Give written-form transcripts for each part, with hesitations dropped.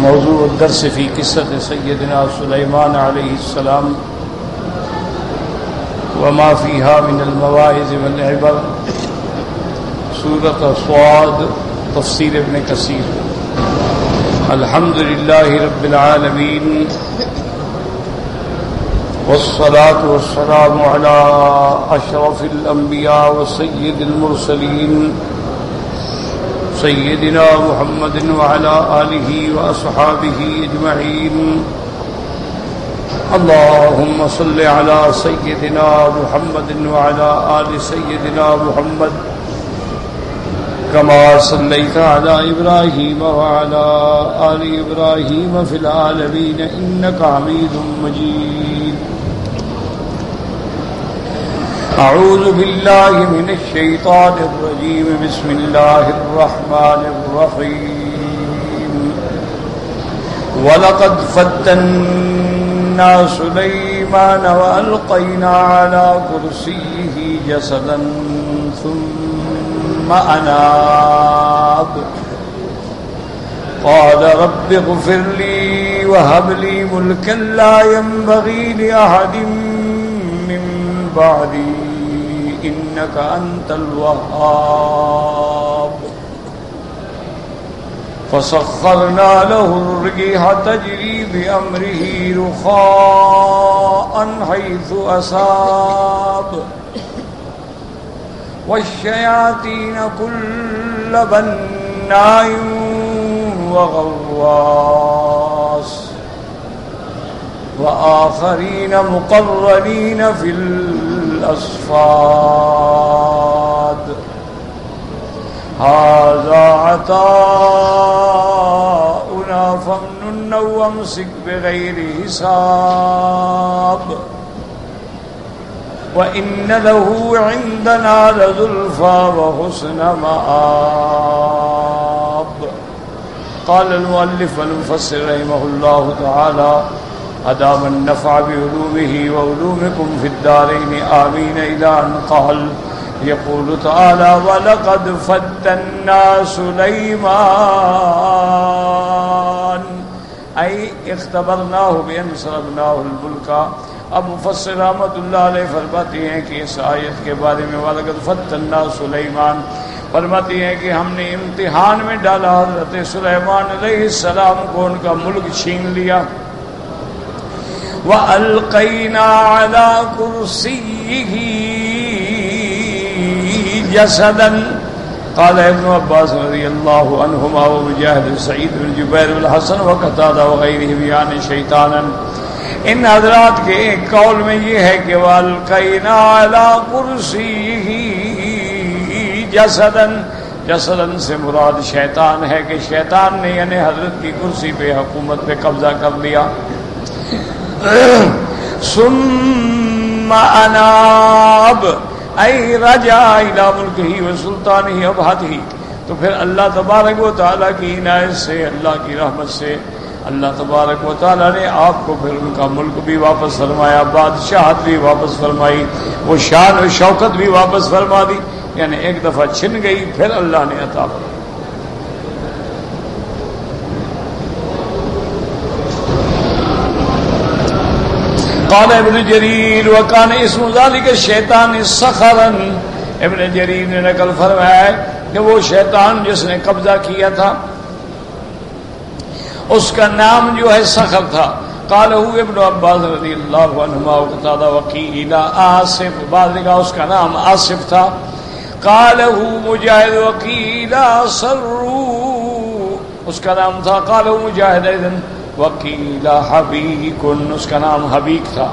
موضوع الدرس في قصة سيدنا سليمان عليه السلام وما فيها من المواعظ والعبر، سورة صاد، تفسیر ابن کثیر۔ الحمد لله رب العالمين والصلاة والسلام على أشرف الأنبياء وسيد المرسلين سيدنا محمد وعلى آله وأصحابه أجمعين۔ اللهم صل على سيدنا محمد وعلى آل سيدنا محمد كما صليت على إبراهيم وعلى آل إبراهيم في العالمين إنك حميد مجيد۔ أعوذ بالله من الشيطان الرجيم، بسم الله الرحمن الرحيم۔ وَلَقَدْ فَتَنَّا سُلَيْمَانَ وَأَلْقَيْنَا عَلَى كُرْسِيِّهِ جَسَدًا ثُمَّ أَنَابَ قَالَ رَبِّ اغْفِرْ لِي وَهَبْ لِي مُلْكًا لَّا يَنبَغِي لِأَحَدٍ مِّن بَعْدِي إِنَّكَ أَنتَ الْوَهَّابُ۔ فَسَخَّرْنَا لَهُ الرِّيحَ تَجْرِي بِأَمْرِهِ رُخَاءً حَيْثُ أَصَابَ وَالشَّيَاطِينَ كُلَّ بَنَّاءٍ وَغَوَّاصٍ وآخرين مقرنين في الأصفاد۔ هذا عطاؤنا فامنن أو أمسك بغير حساب وإن له عندنا لزلفى وحسن مآب۔ قال المؤلف المفسر رحمه الله تعالى: أدام النفع بعلومه وعلومكم في الدارين آمين، إلى أن قال يقول تعالى: وَلَقَدْ فَتَنَّا سُلَيْمَانَ، أي اختبرناه بأن صرفناه الملك۔ اب مفسر رحمۃ اللہ علیہ فرماتے ہیں کہ اس آیت کے بارے میں وَلَقَدْ فَتَنَّا سُلَيْمَانَ فرماتی ہیں کہ ہم نے امتحان میں ڈالا حضرت سلیمان علیہ السلام کو، ان کا ملک چھین لیا۔ وَأَلْقَيْنَا عَلَى كُرْسِيِّهِ جَسَدًا، قال ابن عباس رضی اللہ عنہما ومجاہد سعید بن جبیر والحسن وقتادہ وغیرہ بیان شیطانا۔ ان حضرات کے ایک قول میں یہ ہے کہ وَأَلْقَيْنَا عَلَى كُرْسِيِّهِ جَسَدًا، جسدن سے مراد شیطان ہے کہ شیطان نے یعنی حضرت کی کرسی پہ، حکومت پہ قبضہ کر لیا۔ ثم اناب ای رجع الى ملکہ وسلطانہ وبہتہ، تو پھر اللہ تبارک و تعالیٰ کی عنایت سے، اللہ کی رحمت سے اللہ تبارک و تعالیٰ نے آپ کو پھر ان کا ملک بھی واپس فرمایا، بادشاہت بھی واپس فرمائی، وہ شان و شوکت بھی واپس فرما دی، یعنی ایک دفعہ چھن گئی پھر اللہ نے عطا فرمائی۔ قال ابن جریر وکان اسم ذالک الشیطان سخرا، ابن جریر نے نقل فرمایا کہ وہ شیطان جس نے قبضہ کیا تھا اس کا نام جو ہے سخر تھا۔ قالہ ابن عباس رضی اللہ عنہما وقتادہ وقیل آصف، بعض نے کہا اس کا نام آصف تھا۔ قالہ مجاہد وقیل سرو، اس کا نام تھا۔ قالہ مجاہد ایدن وقیل حبیک، اس کا نام حبیک تھا۔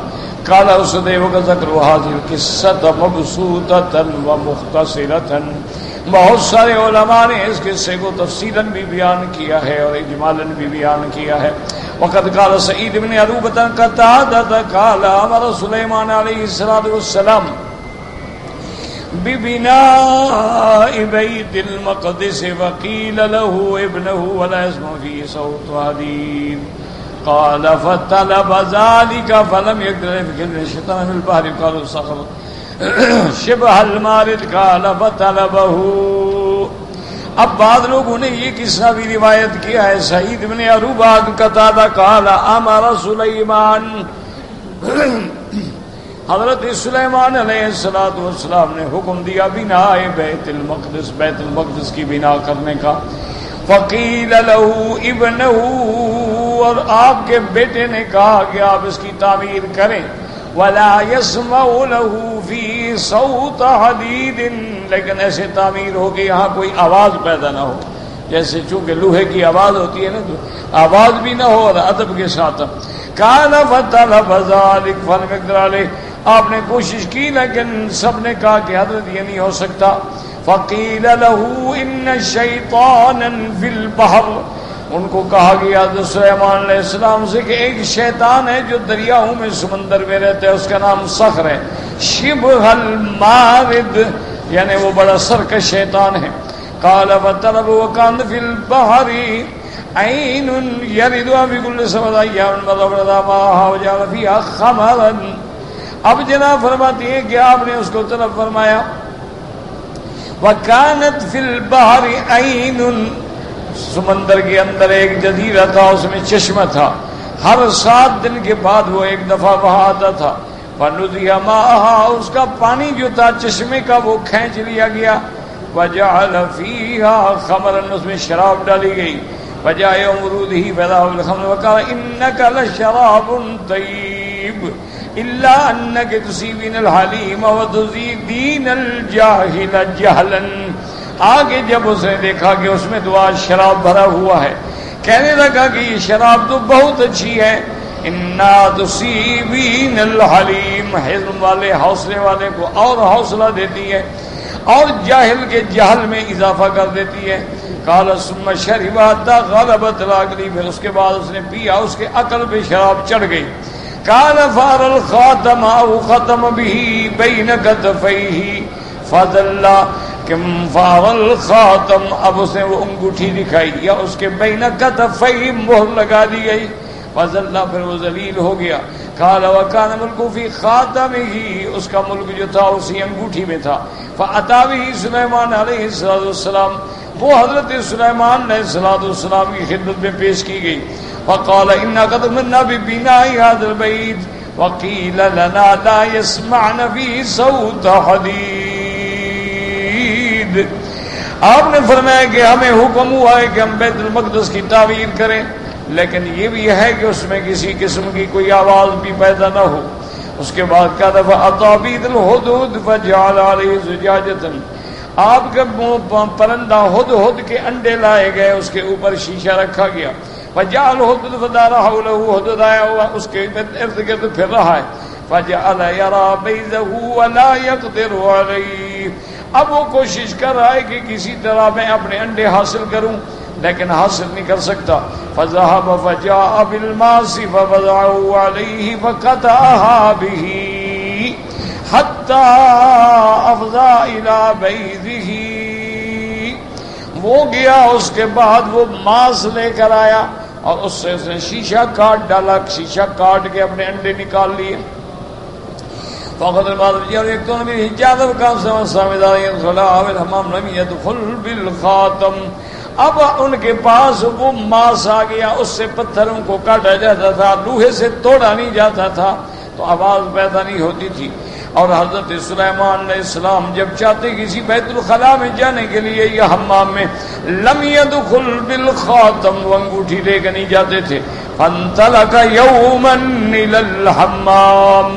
قال اسدیو کا ذکر حاضر قصۃ مبسوطۃ و مختصرۃ، بہت سارے علماء نے اس قصے کو تفصیلاً بھی بیان کیا ہے اور اجمالاً بھی بیان کیا ہے۔ وقد قال سعید بن عروبۃ قتادۃ قال امر سلیمان علیہ السلام ببناء بیت المقدس وقیل له ابنه ولا يسمع فيه صوت حديد قال فطلب ذلك فلم يقدر يفكر الشيطان في البحر قال صخر شبه المارد قال فطلبه اب بعض لوگوں نے یہ قصہ بھی روایت کیا ہے، سعید بن عروبہ قتادہ قال امر سلیمان، حضرت سلیمان علیہ السلام نے حکم دیا بنا بیت المقدس کی بنا کرنے کا، فقیل له ابنہ، اور آپ کے بیٹے نے کہا کہ آپ اس کی تعمیر کریں، ولا يسمع له في صوت حدید، لیکن ایسے تعمیر ہو کہ یہاں کوئی آواز پیدا نہ ہو، جیسے چونکہ لوہے کی آواز ہوتی ہے نا، تو آواز بھی نہ ہو اور ادب کے ساتھ۔ کان فطلب ذلك فلم يقدر علیہ، آپ نے کوشش کی لیکن سب نے کہا کہ حضرت یہ نہیں ہو سکتا۔ فقیل له ان شیطانا فی البحر، ان کو کہا گیا حضرت سلیمان علیہ السلام سے کہ ایک شیطان ہے جو دریاؤں میں سمندر میں رہتا ہے، اس کا نام صخر ہے، شبہ المارد، یعنی وہ بڑا سرکش شیطان ہے۔ قال فطلب وكان في البحر عین یرد بكل سبع ایام فضرب ماءها وجعل فيها خمرا۔ اب جناب فرماتی ہیں کہ آپ نے اس کو طلب فرمایا، وكانت في البحر عین، سمندر کے اندر ایک جزیرہ تھا، اس میں چشمہ تھا، ہر 7 دن کے بعد وہ ایک دفعہ وہاں آتا تھا، فنزع ماءها، اس کا پانی جو تھا چشمے کا وہ کھینچ لیا گیا، وجعل فيها خمرا، اس میں شراب ڈالی گئی، وجاء يوم وروده فذهب الخمر وقال انك لشراب طيب الا انك تصيبين الحليم وتزيدين الجاهل جهلا۔ آگے جب اس نے دیکھا کہ اس میں دعا شراب بھرا ہوا ہے، کہنے لگا کہ یہ شراب تو بہت اچھی ہے، انا تصیبین الحلیم، حلم والے حوصلے والے کو اور حوصلہ دیتی ہے اور جاہل کے جہل میں اضافہ کر دیتی ہے۔ قال ثم شرب حتى غلبت العقل، پھر اس کے بعد اس نے پیا، اس کے عقل پہ شراب چڑھ گئی۔ قال فار الخاتم او ختم به بين كتفيه فضل کم فار الخاتم، اب اس نے وہ انگوٹھی دکھائی یا اس کے بین کتفیہ مہر لگا دی گئی، فضل، پھر وہ ذلیل ہو گیا۔ قال وكان ملك في خاتمه، اس کا ملک جو تھا اسی انگوٹھی میں تھا۔ فاتى به سلیمان علیہ السلام، وہ حضرت سلیمان علیہ السلام کی خدمت میں پیش کی گئی۔ فقال إنا قد أمرنا ببناء هذا البيت وقيل لنا لا يسمعن فيه صوت حديد، آپ نے فرمایا کہ ہمیں حکم ہوا ہے کہ ہم بیت المقدس کی تعمیر کریں، لیکن یہ بھی ہے کہ اس میں کسی قسم کی کوئی آواز بھی پیدا نہ ہو۔ اس کے بعد کہا دفعہ اطابید الحدود فجعل علیہ زجاجۃ، آپ کے پرندہ ہدہد کے انڈے لائے گئے، اس کے اوپر شیشہ رکھا گیا، فجعل الحدود فدار حولہ، ہدہد آیا ہوا اس کے ارد گرد پھر رہا ہے، فجعل یرا بیضہ ولا یقدر علیہ، اب وہ کوشش کر رہا ہے کہ کسی طرح میں اپنے انڈے حاصل کروں لیکن حاصل نہیں کر سکتا۔ فذهب فجاء بالماس فوضعه عليه فقطعها به حتى افضى الى بيضه، وہ گیا اس کے بعد وہ ماس لے کر آیا اور اس سے اس نے شیشہ کاٹ ڈالا، شیشہ کاٹ کے اپنے انڈے نکال لیے۔ فقط البعض يكتون بالحجاب وكان سامدار يدخل الحمام لم يدخل بالخاتم، اب ان کے پاس وہ ماس آ گیا، اس سے پتھروں کو کاٹا جاتا تھا، لوہے سے توڑا نہیں جاتا تھا تو آواز پیدا نہیں ہوتی تھی۔ اور حضرت سلیمان علیہ السلام جب چاہتے کسی بیت الخلاء میں جانے کے لیے یا حمام میں، لم يدخل بالخاتم، وہ انگوٹھی لے کے نہیں جاتے تھے۔ فانطلق يوما الى الحمام،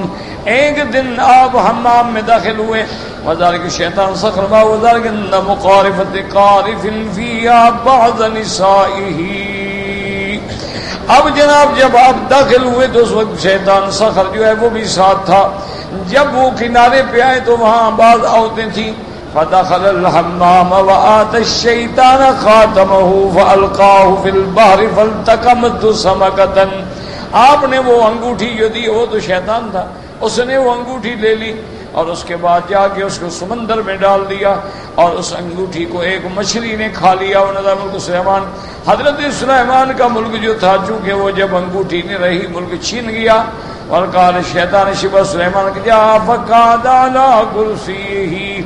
ایک دن آپ حمام میں داخل ہوئے، وذلك الشیطان سخر ما وذلك ان مقارفة قارف فيها بعض نسائه، اب جناب جب آپ داخل ہوئے تو اس وقت شیطان سخر جو ہے وہ بھی ساتھ تھا، جب وہ کنارے پہ آئے تو وہاں بعض عورتیں تھیں۔ فدخل الحمام وآتى الشیطان خاتمه فألقاه في البحر فالتقمت سمكة، آپ نے وہ انگوٹھی جو دی وہ تو شیطان تھا، اس نے وہ انگوٹھی لے لی اور اس کے بعد جا کے اس کو سمندر میں ڈال دیا اور اس انگوٹھی کو ایک مچھلی نے کھا لیا۔ ونظر ملک سلیمان، حضرت سلیمان کا ملک جو تھا چونکہ وہ جب انگوٹھی نہیں رہی ملک چھین گیا۔ اور قال شیطان شبہ سلیمان کے جا فقعد علی کرسیہ،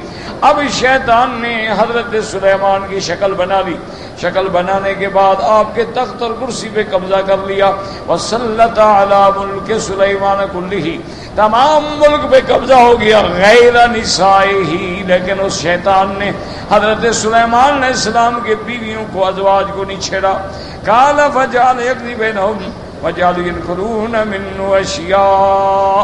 اب شیطان نے حضرت سلیمان کی شکل بنا لی، شکل بنانے کے بعد آپ کے تخت اور کرسی پہ قبضہ کر لیا، وسلط علی ملک سلیمان کلہ، تمام ملک پہ قبضہ ہو گیا غیر نسائہ، لیکن اس شیطان نے حضرت سلیمان علیہ السلام کے بیویوں کو، ازواج کو نہیں چھیڑا۔ قال فجعل یقضی بینہم وجعلوا ينكرون منه اشیاء،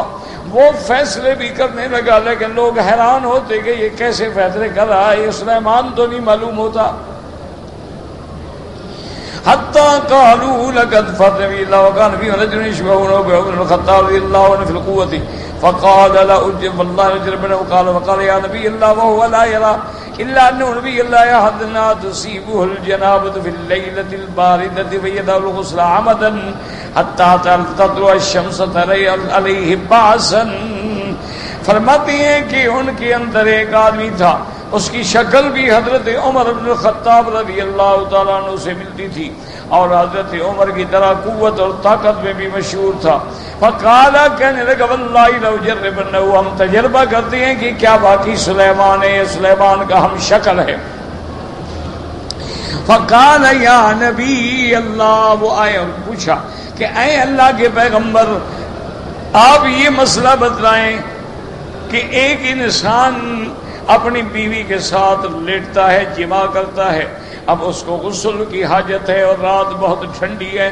وہ فیصلے بھی کرنے لگا، لیکن لوگ حیران ہوتے کہ یہ کیسے فیصلے کر رہا ہے، یہ سلیمان تو نہیں معلوم ہوتا۔ حتی قالوا لقد فتن اللہ وکان فی رجل یشبہ بعمر بن الخطاب رضی اللہ عنہ فی القوۃ فقال لا اجب اللہ رجل وقال وقال یا نبی اللہ وهو لا يرى الا انه نبی اللہ احدنا تصيبه الجنابۃ فی الليلۃ الباردۃ فيدع الغسل عمدا حتى تطلع الشمس ترى علیہ باسا۔ فرماتی ہیں کہ ان کے اندر ایک آدمی تھا، اس کی شکل بھی حضرت عمر بن الخطاب رضی اللہ تعالیٰ عنہ سے ملتی تھی، اور حضرت عمر کی طرح قوت اور طاقت میں بھی مشہور تھا۔ فقالا، کہنے لگا واللہ لو جربنہ، ہم تجربہ کرتے ہیں کہ کیا باقی سلیمان ہے، سلیمان کا ہم شکل ہے۔ فقال یا نبی اللہ، وہ آئے اور پوچھا کہ اے اللہ کے پیغمبر، آپ یہ مسئلہ بتلائیں کہ ایک انسان اپنی بیوی کے ساتھ لیٹتا ہے، جماع کرتا ہے، اب اس کو غسل کی حاجت ہے اور رات بہت ٹھنڈی ہے،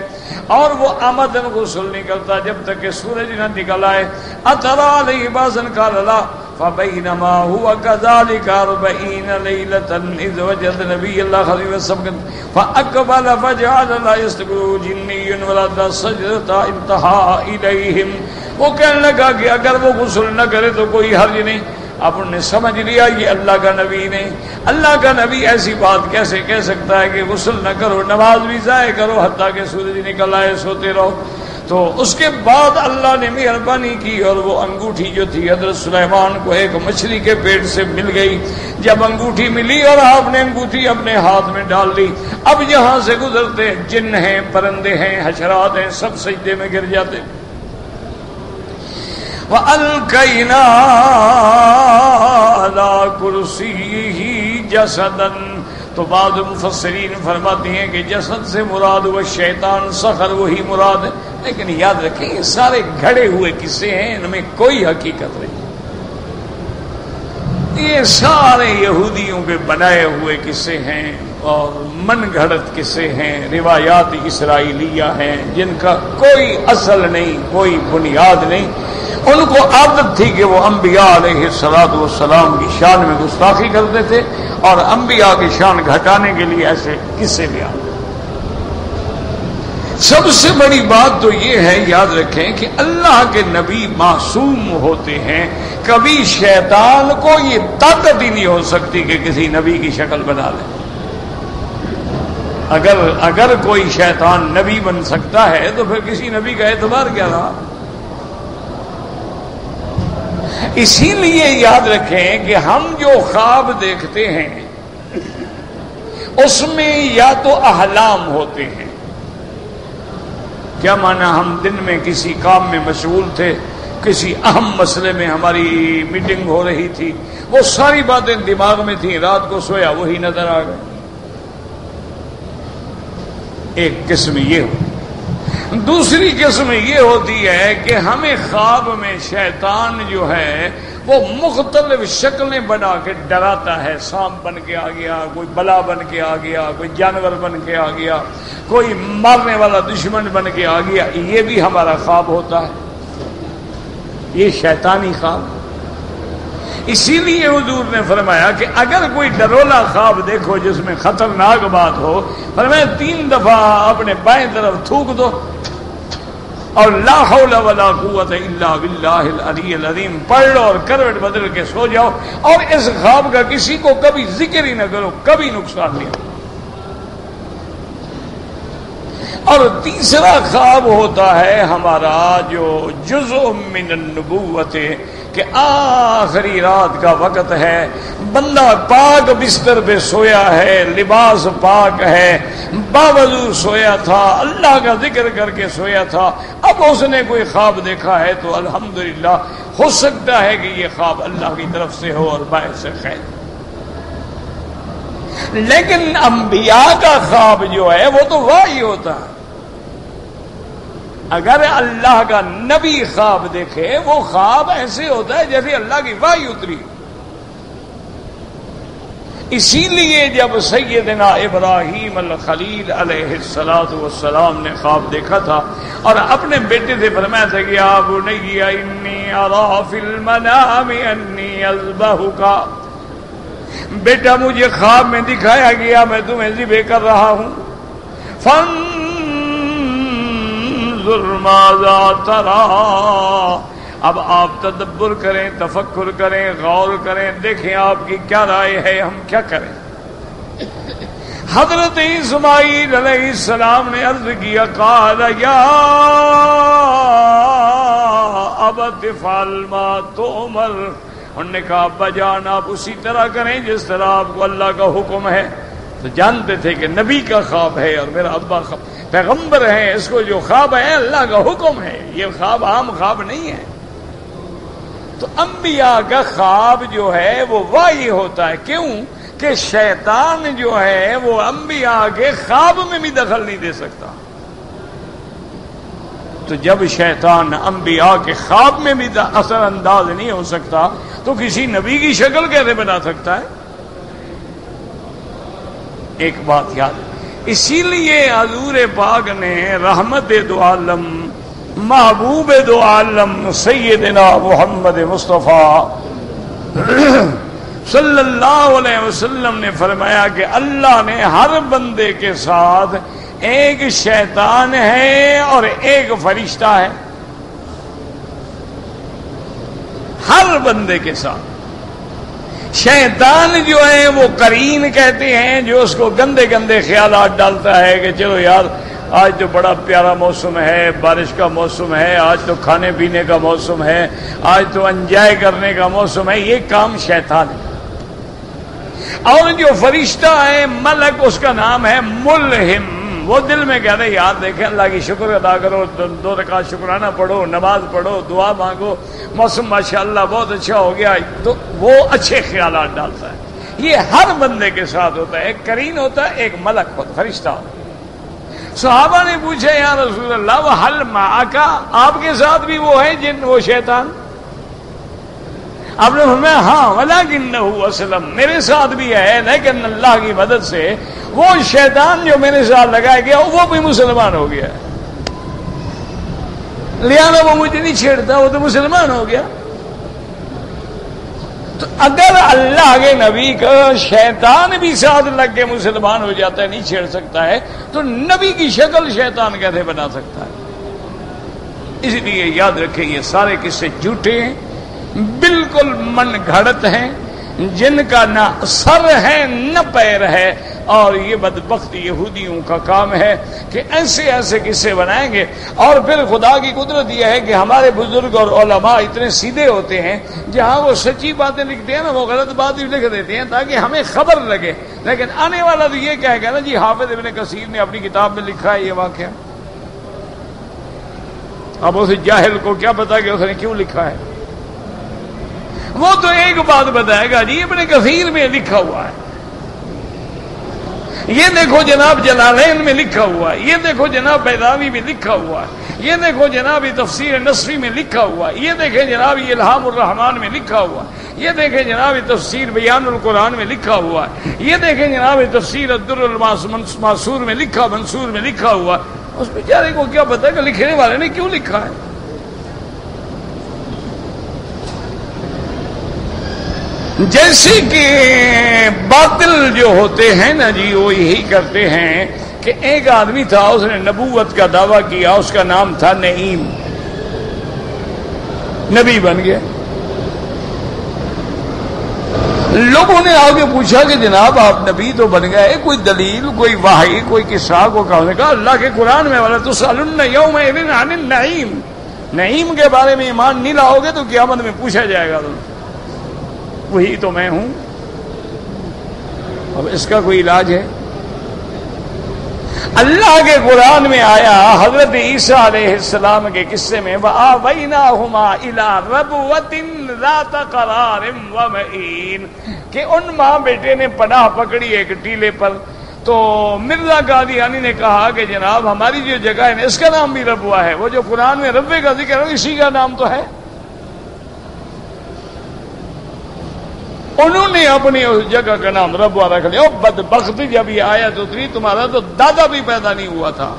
اور وہ آمدن غسل نہیں کرتا جب تک کہ سورج نہ نکل آئے۔ اترى علیہ باسا قال لا فبینما هو كذلك 40 لیلة اذ وجد نبی اللہ خلیل السبق فاقبل فجعل لا يستقبل جنی ولا سجدة انتهى الیہم۔ وہ کہنے لگا کہ اگر وہ غسل نہ کرے تو کوئی حرج نہیں۔ اب انہوں نے سمجھ لیا یہ اللہ کا نبی نہیں، اللہ کا نبی ایسی بات کیسے کہہ سکتا ہے کہ غسل نہ کرو، نماز بھی ضائع کرو حتیٰ کہ سورج نکل آئے، سوتے رہو۔ تو اس کے بعد اللہ نے مہربانی کی اور وہ انگوٹھی جو تھی حضرت سلیمان کو ایک مچھلی کے پیٹ سے مل گئی۔ جب انگوٹھی ملی اور آپ نے انگوٹھی اپنے ہاتھ میں ڈال لی، اب یہاں سے گزرتے جن ہیں، پرندے ہیں، حشرات ہیں، سب سجدے میں گر جاتے۔ وَأَلْقَيْنَا عَلَى كُرْسِيِّهِ جَسَدًا، تو بعض مفسرین فرماتے ہیں کہ جسد سے مراد وہ شیطان سخر وہی مراد ہے، لیکن یاد رکھیں یہ سارے گھڑے ہوئے قصے ہیں، ان میں کوئی حقیقت نہیں، یہ سارے یہودیوں کے بنائے ہوئے قصے ہیں اور من گھڑت قصے ہیں، روایات اسرائیلیہ ہیں جن کا کوئی اصل نہیں، کوئی بنیاد نہیں۔ ان کو عادت تھی کہ وہ انبیاء علیہ السلام کی شان میں گستاخی کرتے تھے اور انبیاء کی شان گھٹانے کے لیے ایسے قصے لے آتے۔ سب سے بڑی بات تو یہ ہے، یاد رکھیں کہ اللہ کے نبی معصوم ہوتے ہیں، کبھی شیطان کو یہ طاقت ہی نہیں ہو سکتی کہ کسی نبی کی شکل بنا لے۔ اگر کوئی شیطان نبی بن سکتا ہے تو پھر کسی نبی کا اعتبار کیا رہا؟ اسی لیے یاد رکھیں کہ ہم جو خواب دیکھتے ہیں اس میں یا تو احلام ہوتے ہیں، کیا معنی ہم دن میں کسی کام میں مشغول تھے، کسی اہم مسئلے میں ہماری میٹنگ ہو رہی تھی، وہ ساری باتیں دماغ میں تھیں، رات کو سویا وہی نظر آ گئے، ایک قسم یہ ہو۔ دوسری قسم یہ ہوتی ہے کہ ہمیں خواب میں شیطان جو ہے وہ مختلف شکلیں بنا کے ڈراتا ہے، سانپ بن کے آ گیا، کوئی بلا بن کے آ گیا، کوئی جانور بن کے آ گیا، کوئی مارنے والا دشمن بن کے آ گیا، یہ بھی ہمارا خواب ہوتا ہے، یہ شیطانی خواب۔ اسی لیے حضور نے فرمایا کہ اگر کوئی ڈرولا خواب دیکھو جس میں خطرناک بات ہو، فرمایا 3 دفعہ اپنے بائیں طرف تھوک دو اور لا حول ولا قوت الا باللہ العلی العظیم پڑھ لو اور کروٹ بدل کے سو جاؤ، اور اس خواب کا کسی کو کبھی ذکر ہی نہ کرو، کبھی نقصان نہیں ہو۔ اور تیسرا خواب ہوتا ہے ہمارا جو جزء من النبوت، کہ آخری رات کا وقت ہے، بندہ پاک بستر پہ سویا ہے، لباس پاک ہے، باوضو سویا تھا، اللہ کا ذکر کر کے سویا تھا، اب اس نے کوئی خواب دیکھا ہے تو الحمدللہ ہو سکتا ہے کہ یہ خواب اللہ کی طرف سے ہو اور باعث خیر۔ لیکن انبیاء کا خواب جو ہے وہ تو وحی ہوتا ہے. اگر اللہ کا نبی خواب دیکھے وہ خواب ایسے ہوتا ہے جیسے اللہ کی وحی اتری. اسی لیے جب سیدنا ابراہیم الخلیل علیہ السلام نے خواب دیکھا تھا اور اپنے بیٹے سے فرمایا تھا کہ یا بنی انی اری فی المنام انی اذبحک، بیٹا مجھے خواب میں دکھایا گیا میں تمہیں ذبح کر رہا ہوں، فانظر ماذا تری، اب آپ تدبر کریں، تفکر کریں، غور کریں، دیکھیں آپ کی کیا رائے ہے، ہم کیا کریں. حضرت اسماعیل علیہ السلام نے عرض کیا قال یا ابت افعل ما تؤمر، انہوں نے کہا ابا جان آپ اسی طرح کریں جس طرح آپ کو اللہ کا حکم ہے. تو جانتے تھے کہ نبی کا خواب ہے اور میرا ابا پیغمبر ہے، اس کو جو خواب ہے اللہ کا حکم ہے، یہ خواب عام خواب نہیں ہے. تو انبیاء کا خواب جو ہے وہ وحی ہوتا ہے. کیوں کہ شیطان جو ہے وہ انبیاء کے خواب میں بھی دخل نہیں دے سکتا. تو جب شیطان انبیاء کے خواب میں بھی اثر انداز نہیں ہو سکتا تو کسی نبی کی شکل کیسے بنا سکتا ہے؟ ایک بات یاد، اسی لیے حضور پاک نے رحمت دو عالم محبوب دو عالم سیدنا محمد مصطفیٰ صلی اللہ علیہ وسلم نے فرمایا کہ اللہ نے ہر بندے کے ساتھ ایک شیطان ہے اور ایک فرشتہ ہے. ہر بندے کے ساتھ شیطان جو ہے وہ قرین کہتے ہیں، جو اس کو گندے گندے خیالات ڈالتا ہے کہ چلو یار آج تو بڑا پیارا موسم ہے، بارش کا موسم ہے، آج تو کھانے پینے کا موسم ہے، آج تو انجوائے کرنے کا موسم ہے. یہ کام شیطان ہے. اور جو فرشتہ ہے ملک، اس کا نام ہے ملہم. وہ دل میں کہہ رہے یاد دیکھیں اللہ کی شکر ادا کرو، 2 رکعت شکرانہ پڑھو، نماز پڑھو، دعا مانگو، موسم ماشاءاللہ بہت اچھا ہو گیا، تو وہ اچھے خیالات ڈالتا ہے. یہ ہر بندے کے ساتھ ہوتا ہے. ایک قرین ہوتا ہے، ایک ملک ہوتا، فرشتہ ہوتا ہے. صحابہ نے پوچھا یا رسول اللہ وحل معک، آپ کے ساتھ بھی وہ ہے جن وہ شیطان؟ آپ نے فرمایا ہاں ولکنہ اسلم، میرے ساتھ بھی ہے لیکن اللہ کی مدد سے وہ شیطان جو میرے ساتھ لگایا گیا وہ بھی مسلمان ہو گیا، لہذا وہ مجھے نہیں چھیڑتا، وہ تو مسلمان ہو گیا. تو اگر اللہ کے نبی کا شیطان بھی ساتھ لگ کے مسلمان ہو جاتا ہے، نہیں چھیڑ سکتا ہے، تو نبی کی شکل شیطان کیسے بنا سکتا ہے؟ اس لیے یاد رکھیں یہ سارے قصے جھوٹے ہیں، بالکل من گھڑت ہیں، جن کا نہ سر ہے نہ پیر ہے. اور یہ بدبخت یہودیوں کا کام ہے کہ ایسے ایسے قصے بنائیں گے. اور پھر خدا کی قدرت یہ ہے کہ ہمارے بزرگ اور علماء اتنے سیدھے ہوتے ہیں، جہاں وہ سچی باتیں لکھتے ہیں نا وہ غلط بات بھی لکھ دیتے ہیں تاکہ ہمیں خبر لگے. لیکن آنے والا تو یہ کہے گا نا جی حافظ ابن کثیر نے اپنی کتاب میں لکھا ہے یہ واقعہ. اب اسے جاہل کو کیا پتا کہ اس نے کیوں لکھا ہے؟ وہ تو ایک بات بتائے گا جی ابن کثیر میں لکھا ہوا ہے، یہ دیکھو جناب جلالین میں لکھا ہوا ہے، یہ دیکھو جناب بیضاوی میں لکھا ہوا ہے، یہ دیکھو جناب تفسیر نصفی میں لکھا ہوا ہے، یہ دیکھیں جناب الہام الرحمن میں لکھا ہوا ہے، یہ دیکھیں جناب تفسیر بیان القرآن میں لکھا ہوا ہے، یہ دیکھیں جناب تفسیر الدر المنصور میں منصور میں لکھا ہوا ہے. اس بیچارے کو کیا پتا کہ لکھنے والے نے کیوں لکھا ہے؟ جیسے کہ باطل جو ہوتے ہیں نا جی وہ یہی کرتے ہیں کہ ایک آدمی تھا اس نے نبوت کا دعویٰ کیا، اس کا نام تھا نعیم، نبی بن گیا. لوگوں نے آگے پوچھا کہ جناب آپ نبی تو بن گئے، کوئی دلیل، کوئی وحی، کوئی قصہ کو کہا اللہ کے قرآن میں وَلَا تُسْأَلُنَّ يَوْمَئِذٍ عَنِ النَّعِيمِ، نعیم کے بارے میں ایمان نہیں لاؤ گے تو قیامت میں پوچھا جائے گا. وہی تو میں ہوں. اب اس کا کوئی علاج ہے؟ اللہ کے قرآن میں آیا حضرت عیسیٰ علیہ السلام کے قصے میں وَآوَيْنَاهُمَا إِلَىٰ رَبْوَةٍ ذات قرار و معین، کہ ان ماں بیٹے نے پناہ پکڑی ایک ٹیلے پر. تو مرزا قادیانی نے کہا کہ جناب ہماری جو جگہ ہے نا اس کا نام بھی ربوہ ہے، وہ جو قرآن میں ربے کا ذکر ہے اسی کا نام تو ہے. انہوں نے اپنی اس جگہ کا نام ربوہ رکھ لیا. بدبخت جب یہ آیت اتری تمہارا تو دادا بھی پیدا نہیں ہوا تھا.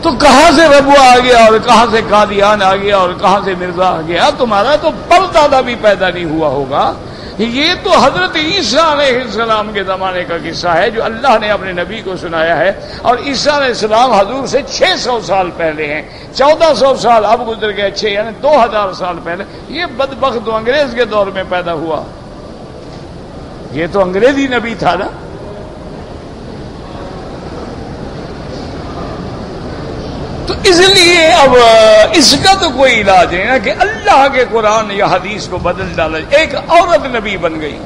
تو کہاں سے ربوہ آ گیا اور کہاں سے قادیان آ گیا اور کہاں سے مرزا آ گیا؟ تمہارا تو پر دادا بھی پیدا نہیں ہوا ہوگا. یہ تو حضرت عیسیٰ علیہ السلام کے زمانے کا قصہ ہے جو اللہ نے اپنے نبی کو سنایا ہے. اور عیسیٰ علیہ السلام حضور سے 600 سال پہلے ہیں. 1400 سال اب گزر گئے، 6 یعنی 2000 سال پہلے. یہ بدبخت تو انگریز کے دور میں پیدا ہوا. یہ تو انگریزی نبی تھا نا. تو اس لیے اب اس کا تو کوئی علاج نہیں نا کہ اللہ کے قرآن یا حدیث کو بدل ڈالا. ایک عورت نبی بن گئی،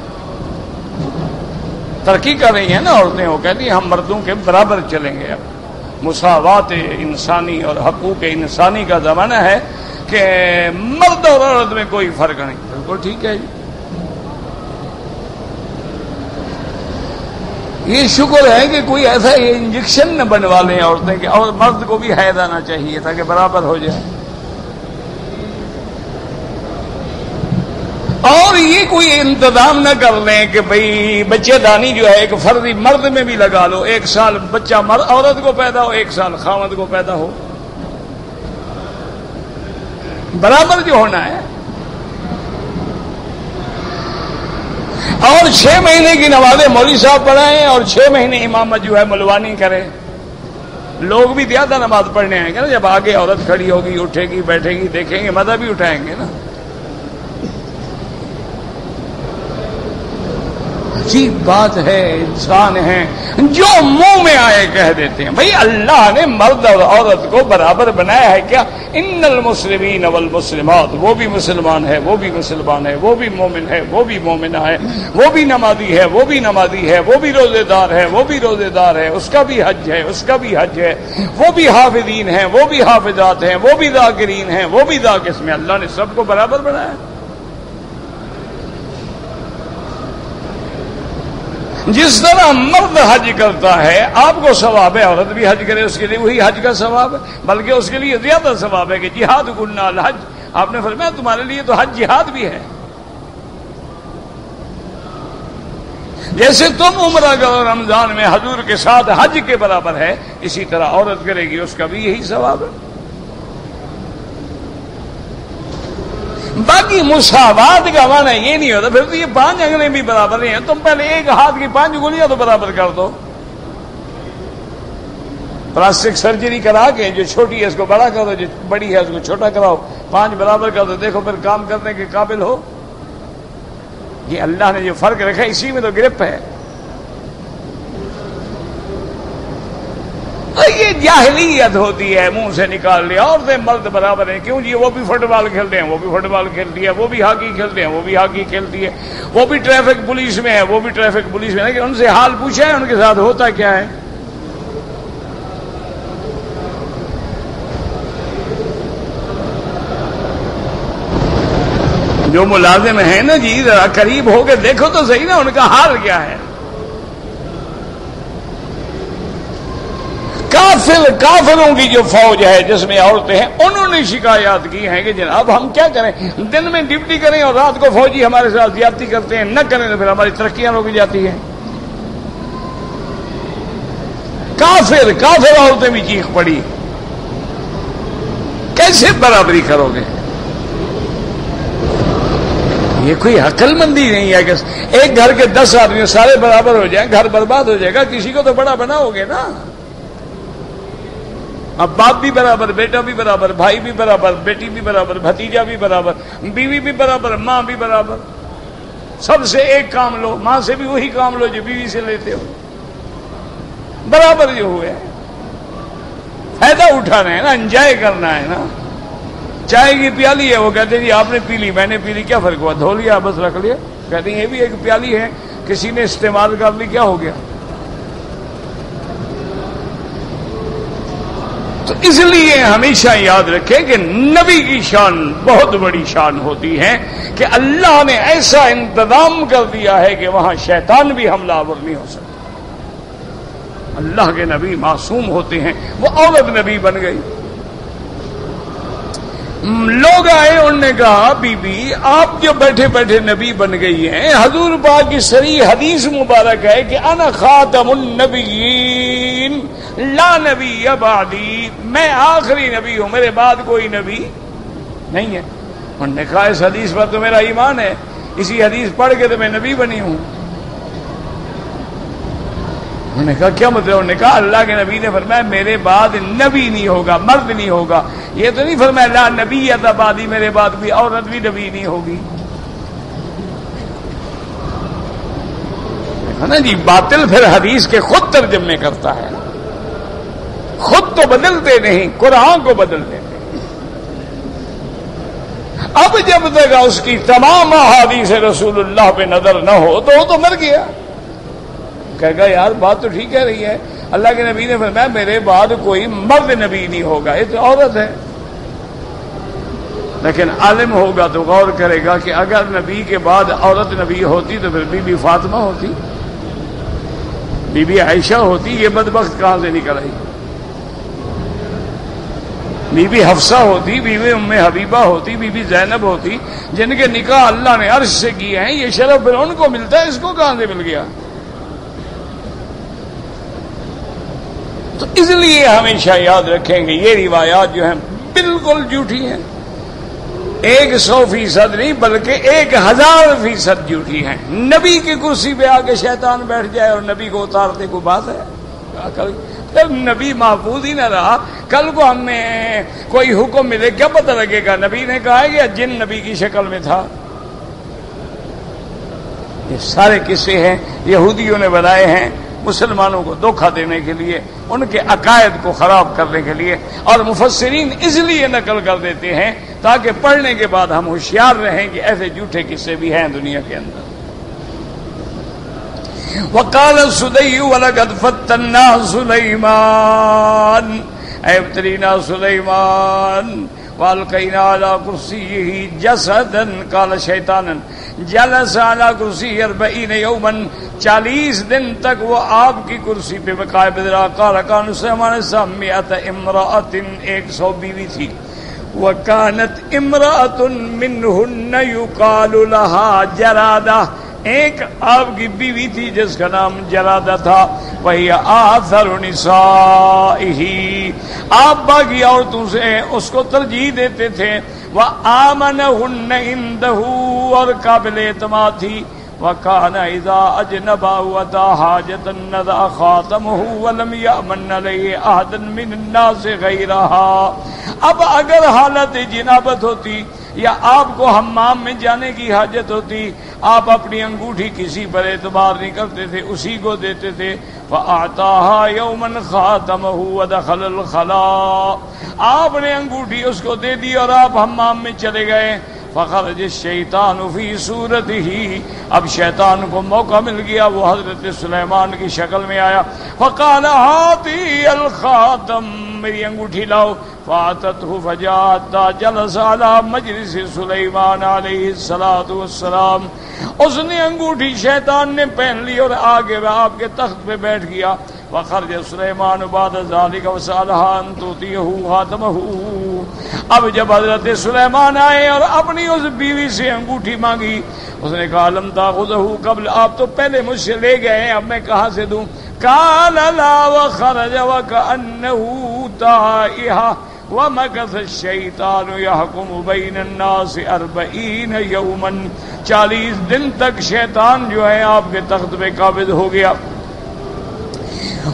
ترقی کر رہی ہیں نا عورتیں، وہ کہتی ہیں ہم مردوں کے برابر چلیں گے. اب مساوات انسانی اور حقوق انسانی کا زمانہ ہے کہ مرد اور عورت میں کوئی فرق نہیں. بالکل ٹھیک ہے جی. یہ شکر ہے کہ کوئی ایسا انجیکشن نہ بنوا لیں عورتیں کہ اور مرد کو بھی حید آنا چاہیے تاکہ برابر ہو جائے. اور یہ کوئی انتظام نہ کر لیں کہ بھئی بچے دانی جو ہے ایک فرضی مرد میں بھی لگا لو، 1 سال بچہ مرد عورت کو پیدا ہو، 1 سال خاوند کو پیدا ہو. برابر جو ہونا ہے. اور 6 مہینے کی نمازیں مولوی صاحب پڑھائیں اور 6 مہینے امامت جو ہے ملوانی کریں. لوگ بھی زیادہ نماز پڑھنے آئیں گے نا. جب آگے عورت کھڑی ہوگی، اٹھے گی، بیٹھے گی، دیکھیں گے، مزہ بھی اٹھائیں گے نا. عجیب بات ہے، انسان ہیں جو منہ میں آئے کہہ دیتے ہیں. بھئی اللہ نے مرد اور عورت کو برابر بنایا ہے کیا؟ ان المسلمین والمسلمات، وہ بھی مسلمان ہے، وہ بھی مسلمان ہے، وہ بھی مومن ہے، وہ بھی مومنہ ہے، وہ بھی نمازی ہے، وہ بھی نمازی ہے، وہ بھی روزے دار ہے، وہ بھی روزے دار ہے، اس کا بھی حج ہے، اس کا بھی حج ہے، وہ بھی حافظین ہیں، وہ بھی حافظات ہیں، وہ بھی ذاکرین ہیں، وہ بھی ذاکر. میں اللہ نے سب کو برابر بنایا. جس طرح مرد حج کرتا ہے آپ کو ثواب ہے، عورت بھی حج کرے اس کے لیے وہی حج کا ثواب ہے، بلکہ اس کے لیے زیادہ ثواب ہے کہ جہاد گنا الحج. آپ نے فرمایا تمہارے لیے تو حج جہاد بھی ہے. جیسے تم عمرہ کرو رمضان میں حضور کے ساتھ حج کے برابر ہے، اسی طرح عورت کرے گی اس کا بھی یہی ثواب ہے. باقی مساوات کا معنی یہ نہیں ہوتا پھر تو یہ 5 انگلیں بھی برابر نہیں ہیں. تم پہلے ایک ہاتھ کی 5 انگلیاں تو برابر کر دو. پلاسٹک سرجری کرا کے جو چھوٹی ہے اس کو بڑا کر دو، جو بڑی ہے اس کو چھوٹا کراؤ، 5 برابر کر دو، دیکھو پھر کام کرنے کے قابل ہو. یہ اللہ نے جو فرق رکھا اسی میں تو گرپ ہے. یہ جاہلیت ہوتی ہے، منہ سے نکال لیا عورتیں مرد برابر ہیں. کیوں جی؟ وہ بھی فٹ بال کھیلتے ہیں، وہ بھی فٹ بال کھیلتی ہے، وہ بھی ہاکی کھیلتے ہیں، وہ بھی ہاکی کھیلتی ہے، وہ بھی ٹریفک پولیس میں ہے، وہ بھی ٹریفک پولیس میں ہے. لیکن ان سے حال پوچھا ہے ان کے ساتھ ہوتا کیا ہے؟ جو ملازم ہیں نا جی ذرا قریب ہو کے دیکھو تو صحیح نا ان کا حال کیا ہے. کافروں کی جو فوج ہے جس میں عورتیں ہیں انہوں نے شکایات کی ہیں کہ جناب ہم کیا کریں، دن میں ڈیوٹی کریں اور رات کو فوجی ہمارے ساتھ زیادتی کرتے ہیں، نہ کریں تو پھر ہماری ترقیاں روک جاتی ہیں. کافر عورتیں بھی چیخ پڑی. کیسے برابری کرو گے؟ یہ کوئی عقل مندی نہیں ہے کہ ایک گھر کے 10 آدمی سارے برابر ہو جائیں، گھر برباد ہو جائے گا. کسی کو تو بڑا بناؤ گے نا. اب باپ بھی برابر، بیٹا بھی برابر، بھائی بھی برابر، بیٹی بھی برابر، بھتیجا بھی برابر، بیوی بھی برابر، ماں بھی برابر. سب سے ایک کام لو، ماں سے بھی وہی کام لو جو بیوی سے لیتے ہو. برابر جو ہوئے فائدہ اٹھانا ہے نا، انجوائے کرنا ہے نا. چائے کی پیالی ہے، وہ کہتے ہیں جی آپ نے پی لی، میں نے پی لی، کیا فرق ہوا؟ دھو لیا بس رکھ لیا. کہتے ہیں یہ بھی ایک پیالی ہے، کسی نے استعمال کر لی، کیا ہو گیا؟ تو اس لیے ہمیشہ یاد رکھیں کہ نبی کی شان بہت بڑی شان ہوتی ہے کہ اللہ نے ایسا انتظام کر دیا ہے کہ وہاں شیطان بھی حملہ آور نہیں ہو سکتا. اللہ کے نبی معصوم ہوتے ہیں. وہ عورت نبی بن گئی. لوگ آئے, انہوں نے کہا بی بی آپ جو بیٹھے بیٹھے نبی بن گئی ہیں, حضور پاک کی صریح حدیث مبارک ہے کہ انا خاتم النبیین لا نبی بعدی, میں آخری نبی ہوں, میرے بعد کوئی نبی نہیں ہے. انہوں نے کہا اس حدیث پر تو میرا ایمان ہے, اسی حدیث پڑھ کے تو میں نبی بنی ہوں. انہوں نے کہا کیا مطلب؟ انہوں نے کہا اللہ کے نبی نے فرمایا میرے بعد نبی نہیں ہوگا, مرد نہیں ہوگا. یہ تو نہیں فرمایا لا نبی بعدی, میرے بعد بھی عورت بھی نبی نہیں ہوگی. ہے نا جی, باطل پھر حدیث کے خود ترجمے کرتا ہے, خود تو بدلتے نہیں, قرآن کو بدلتے نہیں. اب جب تک اس کی تمام احادیث رسول اللہ پہ نظر نہ ہو تو وہ تو مر گیا. کہے گا یار بات تو ٹھیک کہہ رہی ہے, اللہ کے نبی نے فرمایا میرے بعد کوئی مرد نبی نہیں ہوگا, یہ تو عورت ہے. لیکن عالم ہوگا تو غور کرے گا کہ اگر نبی کے بعد عورت نبی ہوتی تو پھر بی بی فاطمہ ہوتی, بی بی عائشہ ہوتی. یہ بدبخت کہاں سے نکل آئی؟ بی بی حفصہ ہوتی, بی بی ام حبیبہ ہوتی, بی بی زینب ہوتی, جن کے نکاح اللہ نے عرش سے کیے ہیں. یہ شرف پھر ان کو ملتا ہے, اس کو کہاں سے مل گیا؟ تو اس لیے ہمیشہ یاد رکھیں کہ یہ روایات جو ہیں بالکل جھوٹی ہیں. 100% نہیں بلکہ 1000% جھوٹی ہیں. نبی کی کرسی پہ آ کے شیطان بیٹھ جائے اور نبی کو اتارنے کو بات ہے؟ جب نبی محفوظ ہی نہ رہا, کل کو ہمیں کوئی حکم ملے کیا پتہ لگے گا نبی نے کہا ہے کہ جن نبی کی شکل میں تھا. یہ سارے قصے ہیں یہودیوں نے بنائے ہیں مسلمانوں کو دھوکہ دینے کے لیے, ان کے عقائد کو خراب کرنے کے لیے. اور مفسرین اس لیے نقل کر دیتے ہیں تاکہ پڑھنے کے بعد ہم ہوشیار رہیں کہ ایسے جھوٹے قصے بھی ہیں دنیا کے اندر. وقال السدی ولقد فتنا سلیمان ابتلینا سلیمان والقینا علی کرسیہ جسدا قال شیطانا جلس علی کرسی 40 یوما, 40 دن تک وہ آپ کی کرسی پہ قائم رہا. قال کان سلیمان 100 امرأۃ, 100 بیوی تھی. وکانت امرأۃ منہن یقال لها جرادہ, ایک آپ کی بیوی تھی جس کا نام جرادہ تھا. وہی آثر نسائہ, آپ باقی عورتوں سے اس کو ترجیح دیتے تھے. وآمنہن عنده, اور قابل اعتماد تھی. وکان اذا اجنب وتا حاجتا نزع خاتمه ولم یأمن علیہ احد من الناس غیرها. اب اگر حالت جنابت ہوتی یا آپ کو حمام میں جانے کی حاجت ہوتی, آپ اپنی انگوٹھی کسی پر اعتبار نہیں کرتے تھے, اسی کو دیتے تھے. فَأَعْطَاهَا يَوْمًا خَاتَمَهُ وَدَخَلَ الْخَلَاءَ, آپ نے انگوٹھی اس کو دے دی اور آپ حمام میں چلے گئے. فخرج الشیطان فی صورتہ, اب شیطان کو موقع مل گیا, وہ حضرت سلیمان کی شکل میں آیا. فقال ہاتی الخاتم, میری انگوٹھی لاؤ. فاتتہ فجاءت جلس علی مجلس سلیمان علیہ الصلوۃ والسلام, اس نے انگوٹھی شیطان نے پہن لی اور آگے آپ کے تخت پہ بیٹھ گیا. وخرج سلیمان بعد ذلك وسألها ان تعطيه خاتمه, اب جب حضرت سلیمان آئے اور اپنی اس بیوی سے انگوٹھی مانگی, اس نے کہا لم تاخذه قبل, آپ تو پہلے مجھ سے لے گئے ہیں, اب میں کہاں سے دوں؟ قال لا وخرج وكأنه تائها ومكث الشيطان يحكم بين الناس 40 يوما, 40 دن تک شیطان جو ہے آپ کے تخت پہ قابض ہو گیا.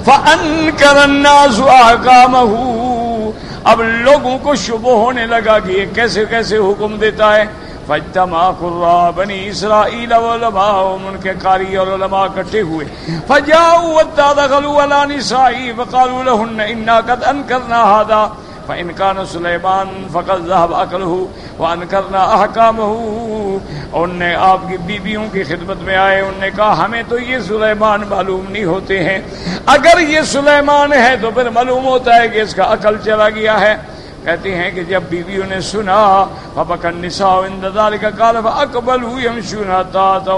فَأَنْكَرَ النَّاسُ أَحْكَامَهُ, اب لوگوں کو شبہ ہونے لگا کہ یہ کیسے کیسے حکم دیتا ہے. فَاجْتَمَعَ قُرَّاءُ بَنِي إِسْرَائِيلَ وَعُلَمَاؤُهُمْ, ان کے قاری اور علماء اکٹھے ہوئے. فَجَاءُوا وَدَخَلُوا عَلَى نِسَائِهِ فَقَالُوا لَهُنَّ إِنَّا قَدْ أَنكَرْنَا هَذَا فإن كان سلیمان فقد ذهب عقله وانکرنا احکامه. ان نے آپ کی بیویوں کی خدمت میں آئے، انہوں نے کہا ہمیں تو یہ سلیمان معلوم نہیں ہوتے ہیں، اگر یہ سلیمان ہے تو پھر معلوم ہوتا ہے کہ اس کا عقل چلا گیا ہے. کہتے ہیں کہ جب بیویوں نے سنا فبكى النساء عند ذلك قال فاقبلوا يمشون حتى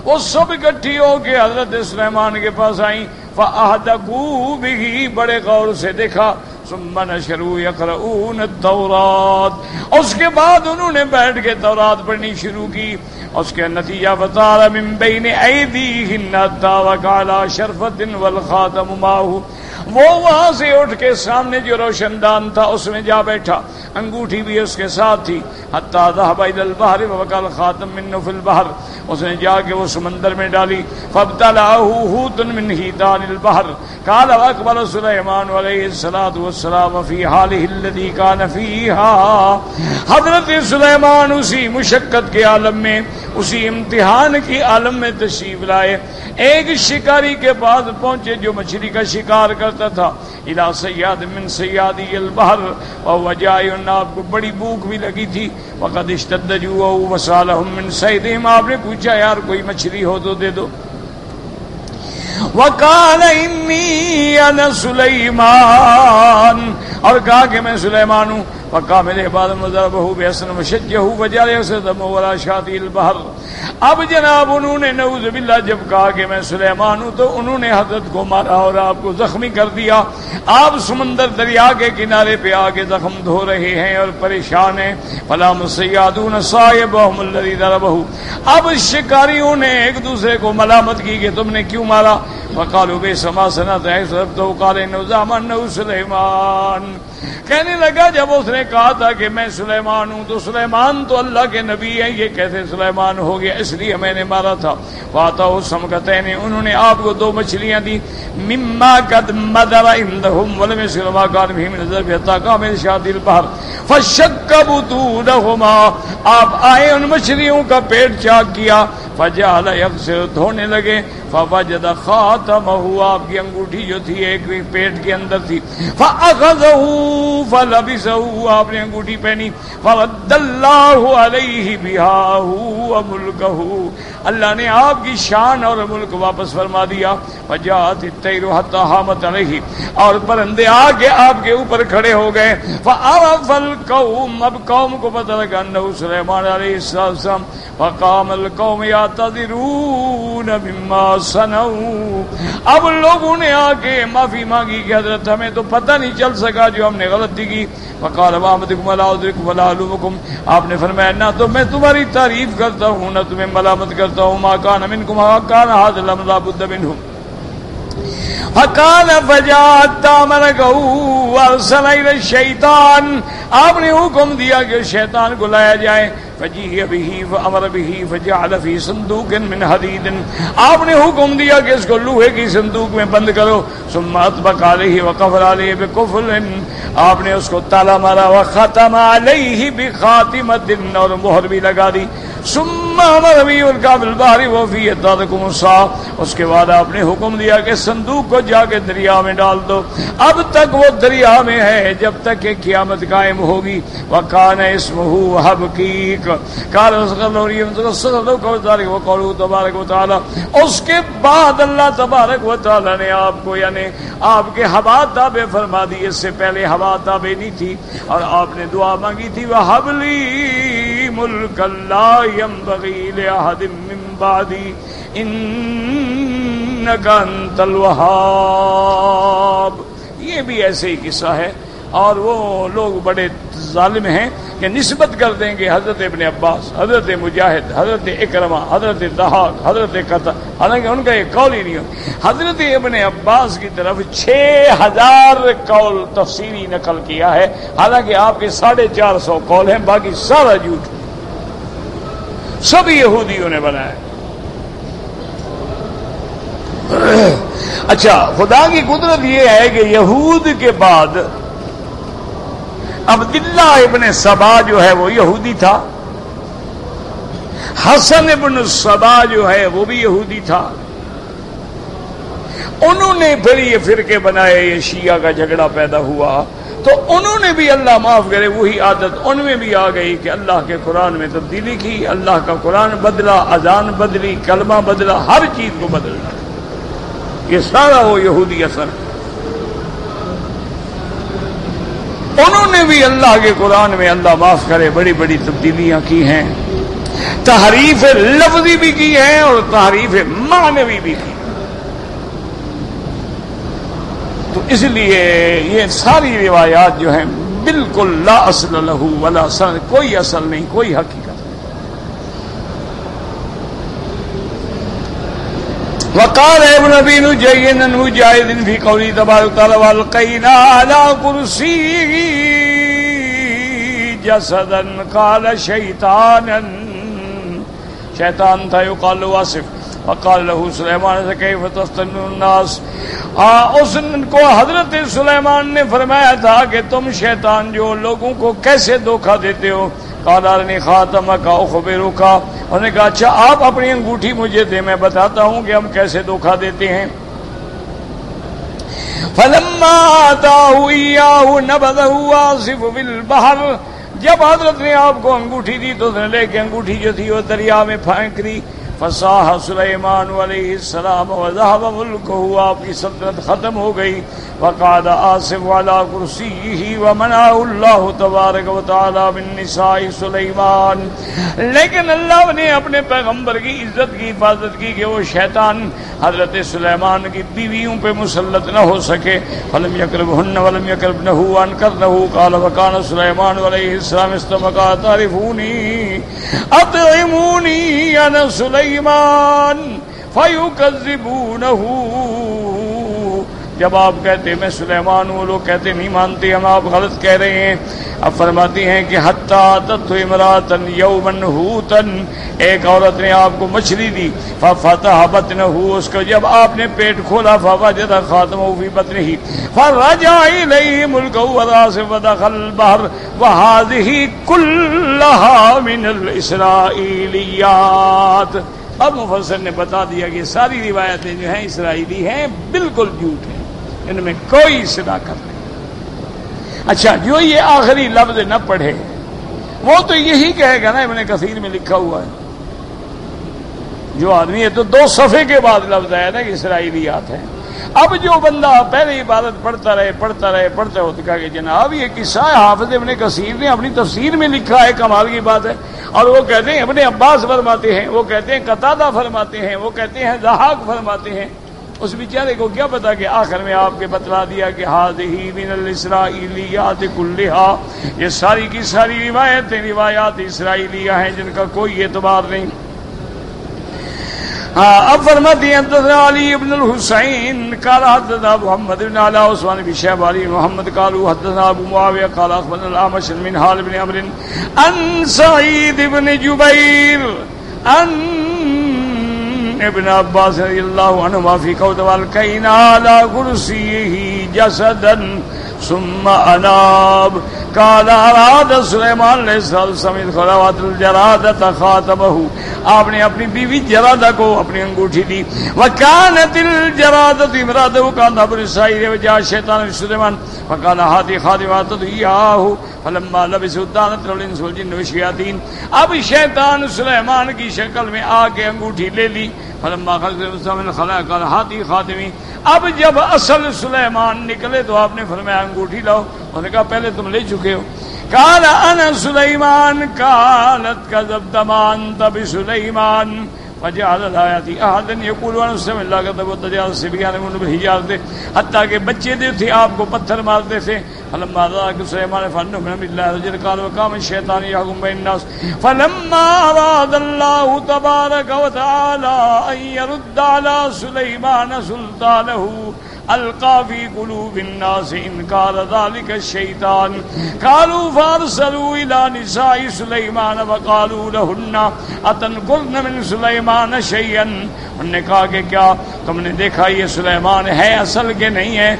وہ سب اکٹھی ہو کے حضرت سلیمان کے پاس آئیں. فاحدقوا به، بڑے غور سے دیکھا. ثم نشروا يقرؤون التوراة، اس کے بعد انہوں نے بیٹھ کے تورات پڑھنی شروع کی. اس کے نتیجہ بطار من بین ایدیہن التاوک علی شرفۃ والخاتم معه. وہ وہاں سے اٹھ کے سامنے جو روشن دان تھا اس میں جا بیٹھا، انگوٹھی بھی اس کے ساتھ تھی. حتی ذهب الى البحر ووقع الخاتم منه في البحر، اس نے جا کے وہ سمندر میں ڈالی. فابتلعه حوت من حیتان البحر. قال واقبل سلیمان علیہ الصلوۃ والسلام فی حاله الذی کان فیها. حضرت سلیمان اسی مشقت کے عالم میں، اسی امتحان کی عالم میں تشریف لائے. ایک شکاری کے پاس پہنچے جو مچھلی کا شکار کرتا تھا. الی صیاد من صیادی البحر، وهو جائع، آپ کو بڑی بھوک بھی لگی تھی. وقد اشتد جوعه وسالهم من صیدهم، آپ نے پوچھا یار کوئی مچھلی ہو تو دے دو. وقال انی انا سلیمان، اور کہا کہ میں سلیمان ہوں. وقام میرے بعد مضربہ بحسن وشجہ وجعل یسدم ولا شاطئ البحر. اب جناب انہوں نے نعوذ باللہ جب کہا کہ میں سلیمان ہوں تو انہوں نے حضرت کو مارا اور آپ کو زخمی کر دیا. آپ سمندر دریا کے کنارے پہ آ کے زخم دھو رہے ہیں اور پریشان ہیں. فلام الصیادون صائبهم الذی ضربہ، اب شکاریوں نے ایک دوسرے کو ملامت کی کہ تم نے کیوں مارا. وقالوا بئس ما صنعت ضربته قال انه زعم انه سلیمان. کہنے لگا جب اس نے کہا تھا کہ میں سلیمان ہوں تو سلیمان تو اللہ کے نبی ہیں، یہ کیسے سلیمان ہو گیا، اس لیے میں نے مارا تھا. واتوا سمكتين، انہوں نے آپ کو 2 مچھلیاں دی. مما قد مدر عندهم ولم يسر ما كان به من الذرب حتى قام الشاطئ البحر فشق بطونهما. آپ آئے ان مچھلیوں کا پیٹ چاک کیا. فجعل يغسل، دھونے لگے. فوجد خاتمه، آپ کی انگوٹھی جو تھی ایک پیٹ کے اندر تھی. فاخذه فلبسه، آپ نے انگوٹھی پہنی. فرد الله عليه بها وملكه، اللہ نے آپ کی شان اور ملک واپس فرما دیا. فجاءت الطير حتى هامت عليه، اور پرندے آ کے آپ کے اوپر کھڑے ہو گئے. فعرف القوم، اب قوم کو پتہ لگا انه سلیمان علیہ السلام. فقام القوم يعتذرون مما صنعوا، اب لوگوں نے آ کے معافی مانگی کہ حضرت ہمیں تو پتہ نہیں چل سکا جو ہم نے غلطی کی. فقال وامدكم ولا ادركم ولا الومكم، آپ نے فرمایا نہ تو میں تمہاری تعریف کرتا ہوں نہ تمہیں ملامت کرتا ہوں. ما كان منكم ما كان هذا الامر لا بد منه. فقال فجاءت تامركه وارسل الى الشيطان، آپ نے حکم دیا کہ شیطان کو لایا جائے. فجیء به فامر به فجعل في صندوق من حديد، آپ نے حکم دیا کہ اس کو لوہے کی صندوق میں بند کرو. ثم اطبق عليه وقفل عليه بقفل، آپ نے اس کو تالا مارا. وختم عليه بخاتمة، اور مہر بھی لگا دی. ثم امر به القى بالبحر وفي يدكم الصاع، اس کے بعد آپ نے حکم دیا کہ صندوق کو جا کے دریا میں ڈال دو. اب تک وہ دریا میں ہے جب تک کہ قیامت قائم ہوگی. وكان اسمه حبقيق. قال رسول اللہ وقوله تبارک و تعالی، اس کے بعد اللہ تبارک و تعالی نے آپ کو یعنی آپ کے ہوا تابع فرما دی. اس سے پہلے ہوا تابع نہیں تھی اور آپ نے دعا مانگی تھی وَهَبْ لِي مُلْكًا لَا يَنبَغِي لِأَحَدٍ مِّن بَعْدِي إِنَّكَ أَنتَ الْوَهَّابُ. یہ بھی ایسے ہی قصہ ہے. اور وہ لوگ بڑے ظالم ہیں کہ نسبت کر دیں گے حضرت ابن عباس، حضرت مجاہد، حضرت اکرمہ، حضرت ضحاک، حضرت قتادہ، حالانکہ ان کا یہ قول ہی نہیں ہو. حضرت ابن عباس کی طرف 6000 قول تفسیری نقل کیا ہے، حالانکہ آپ کے 450 قول ہیں، باقی سارا جھوٹ سب یہودیوں نے بنایا. اچھا، خدا کی قدرت یہ ہے کہ یہود کے بعد عبداللہ ابن سبا جو ہے وہ یہودی تھا، حسن ابن سبا جو ہے وہ بھی یہودی تھا. انہوں نے پھر یہ فرقے بنائے، یہ شیعہ کا جھگڑا پیدا ہوا. تو انہوں نے بھی اللہ معاف کرے وہی عادت ان میں بھی آ گئی کہ اللہ کے قرآن میں تبدیلی کی، اللہ کا قرآن بدلا، اذان بدلی، کلمہ بدلا، ہر چیز کو بدلنا، یہ سارا وہ یہودی اثر۔ انہوں نے بھی اللہ کے قرآن میں اللہ معاف کرے بڑی بڑی تبدیلیاں کی ہیں، تحریف لفظی بھی کی ہے اور تحریف معنوی بھی کی۔ تو اس لیے یہ ساری روایات جو ہیں بالکل لا اصل لہ ولا سند، کوئی اصل نہیں، کوئی حقیقت نہیں۔ وقال ابن ابي نجيين مجاهد في قوله تبارك وتعالى والقينا على كرسيه جسدا قال شيطانا، شیطان تھا يقال له واصف، وقال له سلیمان كيف تفتن الناس، اس کو حضرت سلیمان نے فرمایا تھا کہ تم شیطان جو لوگوں کو کیسے دھوکہ دیتے ہو، قال ارنی خاتمک اخبرک، انہوں نے کہا اچھا آپ اپنی انگوٹھی مجھے دے میں بتاتا ہوں کہ ہم کیسے دھوکہ دیتے ہیں۔ فلما آتاه اياه نبذه واصف بالبحر، جب حضرت نے آپ کو انگوٹھی دی تو اس نے لے کے انگوٹھی جو تھی وہ دریا میں پھینک دی۔ فصاح سلیمان علیہ السلام وذهب ملکہ، آپ کی سلطنت ختم ہو گئی۔ وقعد آصف على کرسیہ ومنعہ اللہ تبارک وتعالی من نساء سلیمان، لیکن اللہ نے اپنے پیغمبر کی عزت کی حفاظت کی کہ وہ شیطان حضرت سلیمان کی بیویوں پہ مسلط نہ ہو سکے۔ فلم یقربہن ولم یقربنہ وانکرنہ، قال وکان سلیمان علیہ السلام استمکا تعرفونی اطعمونی انا سلیمان فیکذبونہ، جب آپ کہتے ہیں میں سلیمان ہوں لوگ کہتے نہیں مانتے ہم آپ غلط کہہ رہے ہیں۔ اب فرماتی ہیں کہ حتیٰ تت امراتن یومن ہوتن، ایک عورت نے آپ کو مچھلی دی، ففتح بطنہ، اس کو جب آپ نے پیٹ کھولا، فوجد خاتمہ فی بطنہ فرجع الیہ ملکہ وآصف ودخل البحر وہذہ کلھا من الاسرائیلیات۔ اب مفسر نے بتا دیا کہ ساری روایتیں جو ہیں اسرائیلی ہیں، بالکل جھوٹ ہیں، ان میں کوئی صداقت نہیں۔ اچھا جو یہ آخری لفظ نہ پڑھے وہ تو یہی کہے گا نا، ابن کثیر میں لکھا ہوا ہے، جو آدمی ہے تو 2 صفحے کے بعد لفظ آیا نا کہ اسرائیلیات ہیں۔ اب جو بندہ پہلے عبادت پڑھتا رہے ہو تو کہا کہ جناب یہ قصہ حافظ ابن کثیر نے اپنی تفسیر میں لکھا ہے، کمال کی بات ہے، اور وہ کہتے ہیں ابن عباس فرماتے ہیں، وہ کہتے ہیں قتادہ فرماتے ہیں، وہ کہتے ہیں ضحاک فرماتے ہیں۔ اس بیچارے کو کیا پتا کہ آخر میں آپ کے بتلا دیا کہ ہذہ من الاسرائیلیات کلھا، یہ ساری کی ساری روایات اسرائیلیہ ہیں جن کا کوئی اعتبار نہیں۔ اب فرماتی ہیں حدثنا علی بن الحسین قال حدثنا محمد بن علاء عثمان بن شیبہ علی محمد قالوا حدثنا ابو معاویہ قال اخبرنا الاعمش من حال بن عمرو عن سعید بن جبیر عن ابن عباس رضی اللہ عنہما فی قول والقینا علی کرسیہ جسدا ثم اناب، قال اراد سلیمان علیہ السلام خلوات الجرادۃ خاتمہ، آپ نے اپنی بیوی جرادہ کو اپنی انگوٹھی دی۔ وکانت الجرادۃ امرأتہ کانت ابن اسرائیل وجاء الشیطان سلیمان فقال هذه خاتمۃ اياه فلما لبثوا دانت الانس والجن والشیاطین، اب شیطان سلیمان کی شکل میں آ کے انگوٹھی لے لی۔ فلما خرج من الخلاء قال هذه خاتمی، اب جب اصل سلیمان نکلے تو آپ نے فرمایا انگوٹھی لاؤ، انہوں نے کہا پہلے تم لے چکے ہو۔ قال انا سلیمان قالت كذبت ما انت بسلیمان وجعل الآیات احدا یقول ونسلم اللہ كتب الدجال سبیان من بالحجارۃ، حتیٰ کہ بچے جو تھے آپ کو پتھر مارتے تھے۔ فلما ذاك سليمان فانه من بالله رجل قال وقام الشيطان يحكم بين الناس فلما اراد الله تبارك وتعالى ان يرد على سليمان سلطانه القى في قلوب الناس انكار ذلك الشيطان، قالوا فارسلوا الى نساء سليمان فقالوا لهن اتنكرن من سليمان شيئا، انہوں نے کہا کہ کیا تم نے دیکھا یہ سلیمان ہے اصل کے نہیں ہے؟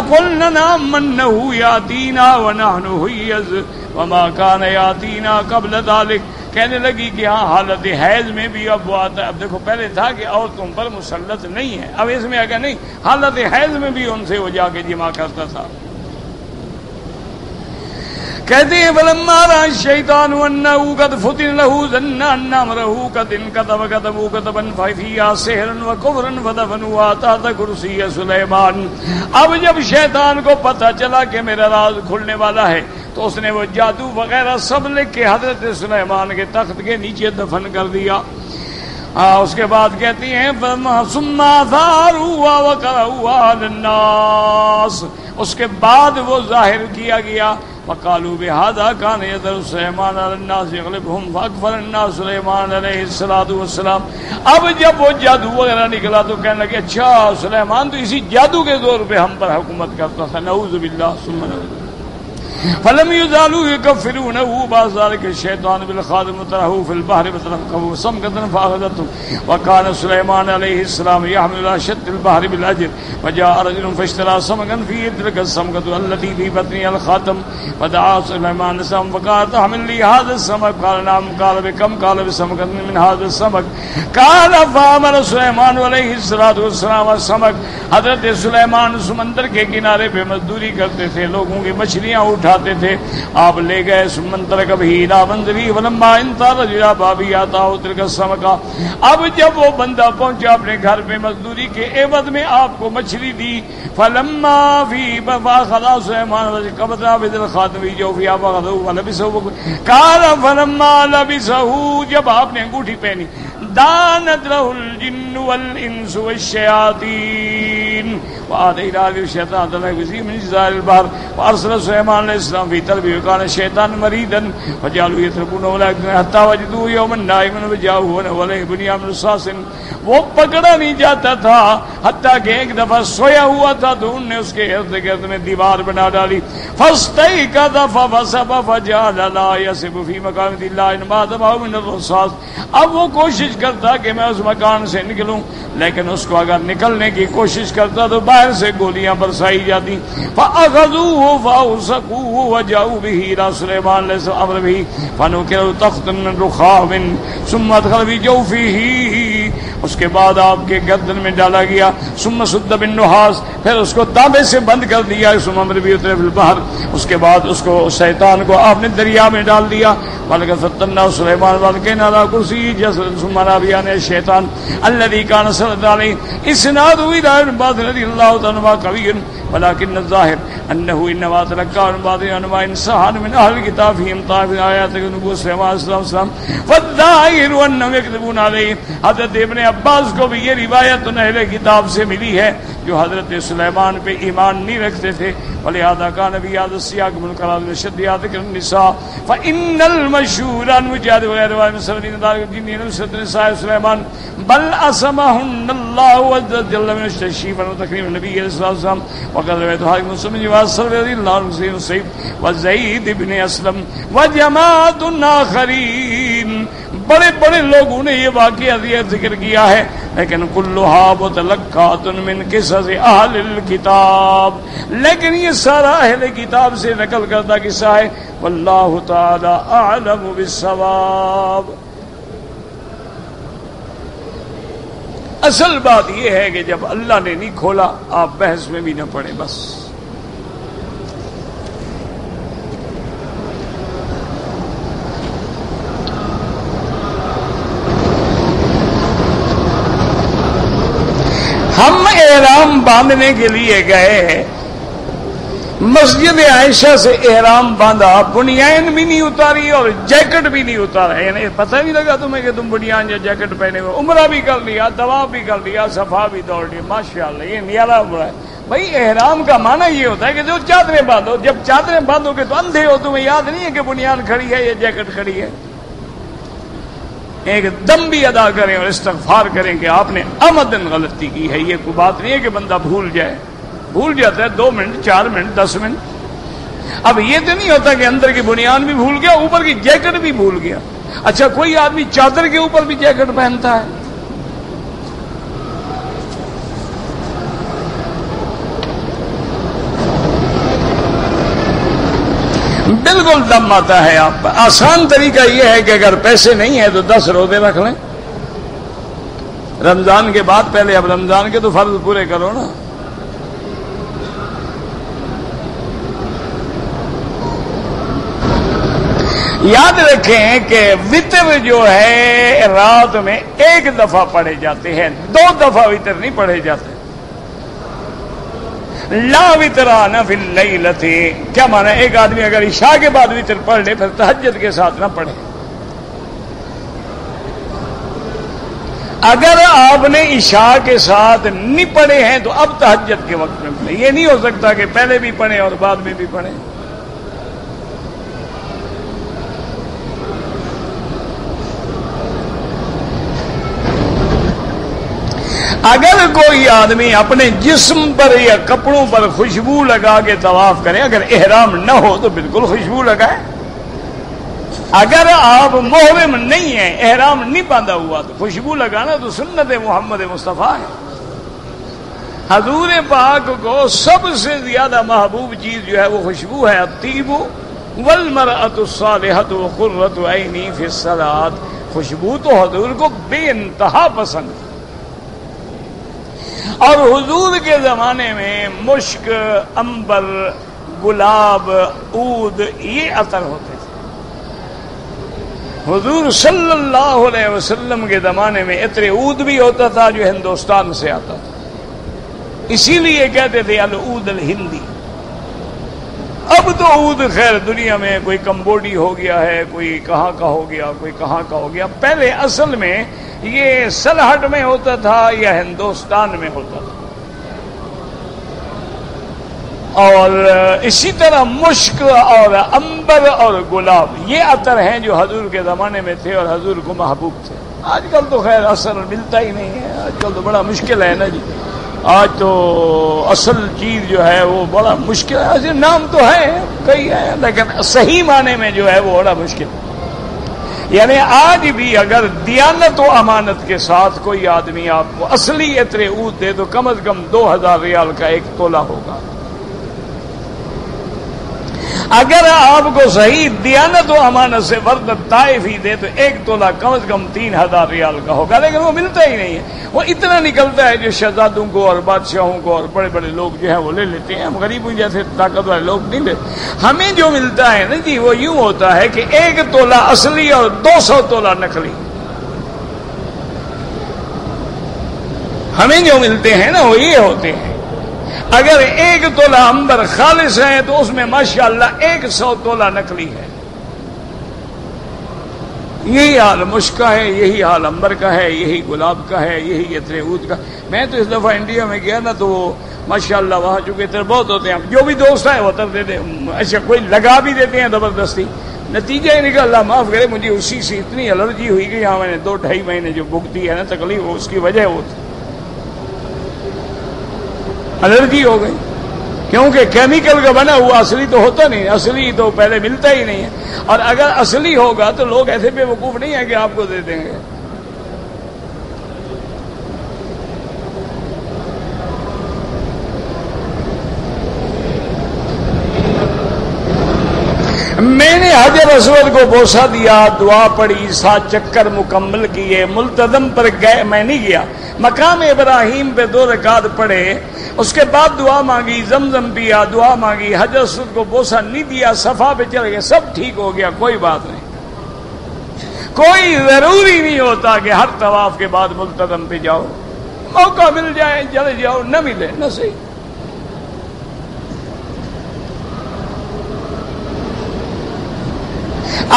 قلنا منه یاتینا ونحن حیض وما كان یاتینا قبل ذلك، کہنے لگی کہ ہاں حالت حیض میں بھی اب وہ آتا ہے۔ اب دیکھو پہلے تھا کہ عورتوں پر مسلط نہیں ہے، اب اس میں اگر نہیں حالت حیض میں بھی ان سے وہ جا کے جمع کرتا تھا۔ کہتے ہیں فلما رأى الشیطان انه قد فتن له ظن ان امره قد انقضى وكتبوا كتبا ففيها سحر وكفر فدفنوا تحت کرسی سلیمان. اب جب شیطان کو پتہ چلا کہ میرا راز کھلنے والا ہے تو اس نے وہ جادو وغیرہ سب لکھ کے حضرت سلیمان کے تخت کے نیچے دفن کر دیا. اس کے بعد کہتی ہیں ثم ظهروا وقرأوا على الناس، اس کے بعد وہ ظاہر کیا گیا. وقالوا بهذا كان يدر سليمان على الناس يغلبهم فاكفر الناس سليمان علیہ الصلوۃ والسلام. اب جب وہ جادو وغیرہ نکلا تو کہنے لگے اچھا سلیمان تو اسی جادو کے زور پہ ہم پر حکومت کرتا تھا. نعوذ باللہ ثم نعوذ. فلم يزالوا يكفرونه بعد ذلك الشيطان بالخادم طرحه في البحر فتلقفوا سمكة فأخذته وكان سليمان عليه السلام يحمل على شط البحر بالأجر وجاء رجل فاشترى سمكا فيه تلك السمكة التي في بطنها الخاتم فدعا سليمان السلام فقال تحمل لي هذا السمك قال نعم قال بكم قال بسمكة من هذا السمك قال فعمل سليمان عليه الصلاة والسلام السمك. حضرت سلیمان سمندر کے کنارے پہ مزدوری کرتے تھے، لوگوں کی مچھلیاں اٹھاتے تھے. آپ لے گئے سمندر کبھی لا منزلی ولما انتا رجلا بابی آتا ہو تلک السمکا. اب جب وہ بندہ پہنچا اپنے گھر پہ مزدوری کے عوض میں آپ کو مچھلی دی. فلما فی فاخذ سلیمان وقبضا بدل خاتم جو فی فاخذه ولبسه قال فلما لبسه، جب آپ نے انگوٹھی پہنی دانت له الجن والانس والشیاطین وآتینا الشیطان تلقی من جزائر البحر وارسل سلیمان علیہ السلام فی طلبه وكان الشیطان مریدا فجعلوا يتركونه حتى وجدوا يوما نائما وجاءوه وعليه بنيان من رصاص. وہ پکڑا نہیں جاتا تھا حتیٰ کہ ایک دفعہ سویا ہوا تھا تو انہوں نے اس کے ارد گرد میں دیوار بنا ڈالی. فاستيقظ فوسب فجعل لا يسب في مكان الله انما تبعه من الرصاص. اب وہ کوشش کرتا کہ میں اس مکان سے نکلوں، لیکن اس کو اگر نکلنے کی کوشش کرتا تو باہر سے گولیاں برسائی جاتی. فاخذوه فاوثقوه وجاءوا به الى سليمان علیہ السلام امر به فنكروا تختا من رخام ثم ادخل في جوفه. اس کے بعد آپ کے گردن میں ڈالا گیا. ثم سد بالنحاس، پھر اس کو تانبے سے بند کر دیا. ثم امر به اترف البحر، اس کے بعد اس کو شیطان کو آپ نے دریا میں ڈال دیا. بلکہ فتنا سلیمان والکین علی کرسی جسد ثم نابیان الشیطان الذي كان سرد علیہ اسناد الى بعض رضی اللہ تعالی قوی ولكن الظاهر انه انما تلقى عن بعض انواع انسان من اهل الكتاب فيهم طائف ايات نبوة سليمان علیہ السلام فالظاهر انهم يكذبون عليه. حضرت ابن عباس کو بھی یہ روایت اہل کتاب سے ملی ہے جو حضرت سلیمان پہ ایمان نہیں رکھتے تھے. ولهذا كان في هذا السياق من كلام الشد ذكر النساء فان المشهور عن مجاهد وغير واحد من سبعين ذلك الجن نسبة نساء سليمان بل اسمهن الله عز وجل من التشريف وتكريم النبي صلى الله عليه وسلم. وقد رويت حاكم مسلم جواز رضي الله عنه سيد وزيد بن اسلم وجماعة آخرين. بڑے بڑے لوگوں نے یہ واقعہ ذکر کیا ہے، لیکن کلھا متلقات من قصص اہل الکتاب، لیکن یہ سارا اہل کتاب سے نقل کردہ قصہ ہے. واللہ تعالی اعلم بالصواب. اصل بات یہ ہے کہ جب اللہ نے نہیں کھولا آپ بحث میں بھی نہ پڑے. بس ہم احرام باندھنے کے لیے گئے، مسجد عائشہ سے احرام باندھا، بنیان بھی نہیں اتاری اور جیکٹ بھی نہیں اتارا. یعنی پتہ نہیں لگا تمہیں کہ تم بنیان یا جیکٹ پہنے ہوئے. عمرہ بھی کر لیا، طواف بھی کر لیا، صفا بھی دوڑ لیا. ماشاءاللہ یہ نیارا عمرہ ہے. بھائی احرام کا معنی یہ ہوتا ہے کہ جو چادریں باندھو، جب چادریں باندھو گے تو اندھے ہو، تمہیں یاد نہیں ہے کہ بنیان کھڑی ہے یا جیکٹ کھڑی ہے. ایک دم بھی ادا کریں اور استغفار کریں کہ آپ نے عمدن غلطی کی ہے. یہ کوئی بات نہیں ہے کہ بندہ بھول جائے، بھول جاتا ہے 2 منٹ 4 منٹ 10 منٹ. اب یہ تو نہیں ہوتا کہ اندر کی بنیان بھی بھول گیا، اوپر کی جیکٹ بھی بھول گیا. اچھا کوئی آدمی چادر کے اوپر بھی جیکٹ پہنتا ہے؟ بالکل دم آتا ہے. آپ آسان طریقہ یہ ہے کہ اگر پیسے نہیں ہیں تو 10 روزے رکھ لیں رمضان کے بعد. پہلے اب رمضان کے تو فرض پورے کرو نا. یاد رکھیں کہ وطر جو ہے رات میں ایک دفعہ پڑھے جاتے ہیں، 2 دفعہ وطر نہیں پڑھے جاتے۔ لا وطران فی اللیلۃ، کیا مانا؟ ایک آدمی اگر عشاء کے بعد وطر پڑھ لے پھر تہجد کے ساتھ نہ پڑھے۔ اگر آپ نے عشاء کے ساتھ نہیں پڑھے ہیں تو اب تہجد کے وقت میں پڑھیں، یہ نہیں ہو سکتا کہ پہلے بھی پڑھیں اور بعد میں بھی پڑھیں۔ اگر کوئی آدمی اپنے جسم پر یا کپڑوں پر خوشبو لگا کے طواف کرے، اگر احرام نہ ہو تو بالکل خوشبو لگائے۔ اگر آپ محرم نہیں ہیں، احرام نہیں باندھا ہوا، تو خوشبو لگانا تو سنت محمد مصطفیٰ ہے۔ حضور پاک کو سب سے زیادہ محبوب چیز جو ہے وہ خوشبو ہے۔ الطیب والمرأۃ الصالحۃ قرۃ عینی فی الصلاۃ، خوشبو تو حضور کو بے انتہا پسند ہے۔ اور حضور کے زمانے میں مشک، عنبر، گلاب، عود یہ عطر ہوتے تھے۔ حضور صلی اللہ علیہ وسلم کے زمانے میں عطر عود بھی ہوتا تھا جو ہندوستان سے آتا تھا، اسی لیے کہتے تھے العود الہندی۔ اب تو عود خیر دنیا میں کوئی کمبوڈی ہو گیا ہے، کوئی کہاں کا ہو گیا، کوئی کہاں کا ہو گیا۔ پہلے اصل میں یہ سلہٹ میں ہوتا تھا یا ہندوستان میں ہوتا تھا۔ اور اسی طرح مشک اور عنبر اور گلاب یہ عطر ہیں جو حضور کے زمانے میں تھے اور حضور کو محبوب تھے۔ آج کل تو خیر اثر ملتا ہی نہیں ہے، آج کل تو بڑا مشکل ہے نا جی، آج تو اصل چیز جو ہے وہ بڑا مشکل ہے۔ ایسے نام تو ہے کئی ہیں لیکن صحیح معنی میں جو ہے وہ بڑا مشکل ہے۔ یعنی آج بھی اگر دیانت و امانت کے ساتھ کوئی آدمی آپ کو اصلی عطر عود دے تو کم از کم 2000 ریال کا 1 تولہ ہوگا۔ اگر آپ کو صحیح دیانت و امانت سے ورد طائف ہی دے تو 1 تولہ کم از کم 3000 ریال کا ہوگا، لیکن وہ ملتا ہی نہیں ہے۔ وہ اتنا نکلتا ہے جو شہزادوں کو اور بادشاہوں کو اور بڑے بڑے لوگ جو ہیں وہ لے لیتے ہیں، ہم غریبوں جیسے طاقت والے لوگ نہیں لیتے۔ ہمیں جو ملتا ہے نا جی وہ یوں ہوتا ہے کہ 1 تولہ اصلی اور 200 تولہ نقلی۔ ہمیں جو ملتے ہیں نا وہ یہ ہوتے ہیں۔ اگر 1 تولہ عنبر خالص ہے تو اس میں ماشاءاللہ 100 تولہ نقلی ہے۔ یہی حال مشک کا ہے، یہی حال عنبر کا ہے، یہی گلاب کا ہے، یہی عطر عود کا۔ میں تو اس دفعہ انڈیا میں گیا نا تو ماشاءاللہ وہاں چونکہ عطر بہت ہوتے ہیں، جو بھی دوست ہیں وہ عطر دیتے ہیں، اچھا کوئی لگا بھی دیتے ہیں زبردستی۔ نتیجہ یہ نکلا، اللہ معاف کرے، مجھے اسی سے اتنی الرجی ہوئی کہ یہاں میں نے 2-2.5 مہینے جو بھگتی ہے نا تکلیف، اس کی وجہ وہ تھی، الرجی ہو گئی، کیونکہ کیمیکل کا بنا ہوا اصلی تو ہوتا نہیں، اصلی تو پہلے ملتا ہی نہیں ہے۔ اور اگر اصلی ہوگا تو لوگ ایسے بے وقوف نہیں ہیں کہ آپ کو دے دیں گے۔ میں نے حجر اسود کو بوسہ دیا، دعا پڑھی، 7 چکر مکمل کیے، ملتزم پر گئے میں نہیں گیا، مقام ابراہیم پہ 2 رکعت پڑھے، اس کے بعد دعا مانگی، زمزم پیا، دعا مانگی، حجر اسود کو بوسہ نہیں دیا، صفا پہ چل گئے، سب ٹھیک ہو گیا، کوئی بات نہیں۔ کوئی ضروری نہیں ہوتا کہ ہر طواف کے بعد ملتزم پہ جاؤ، موقع مل جائے چلے جاؤ، نہ ملے نہ صحیح۔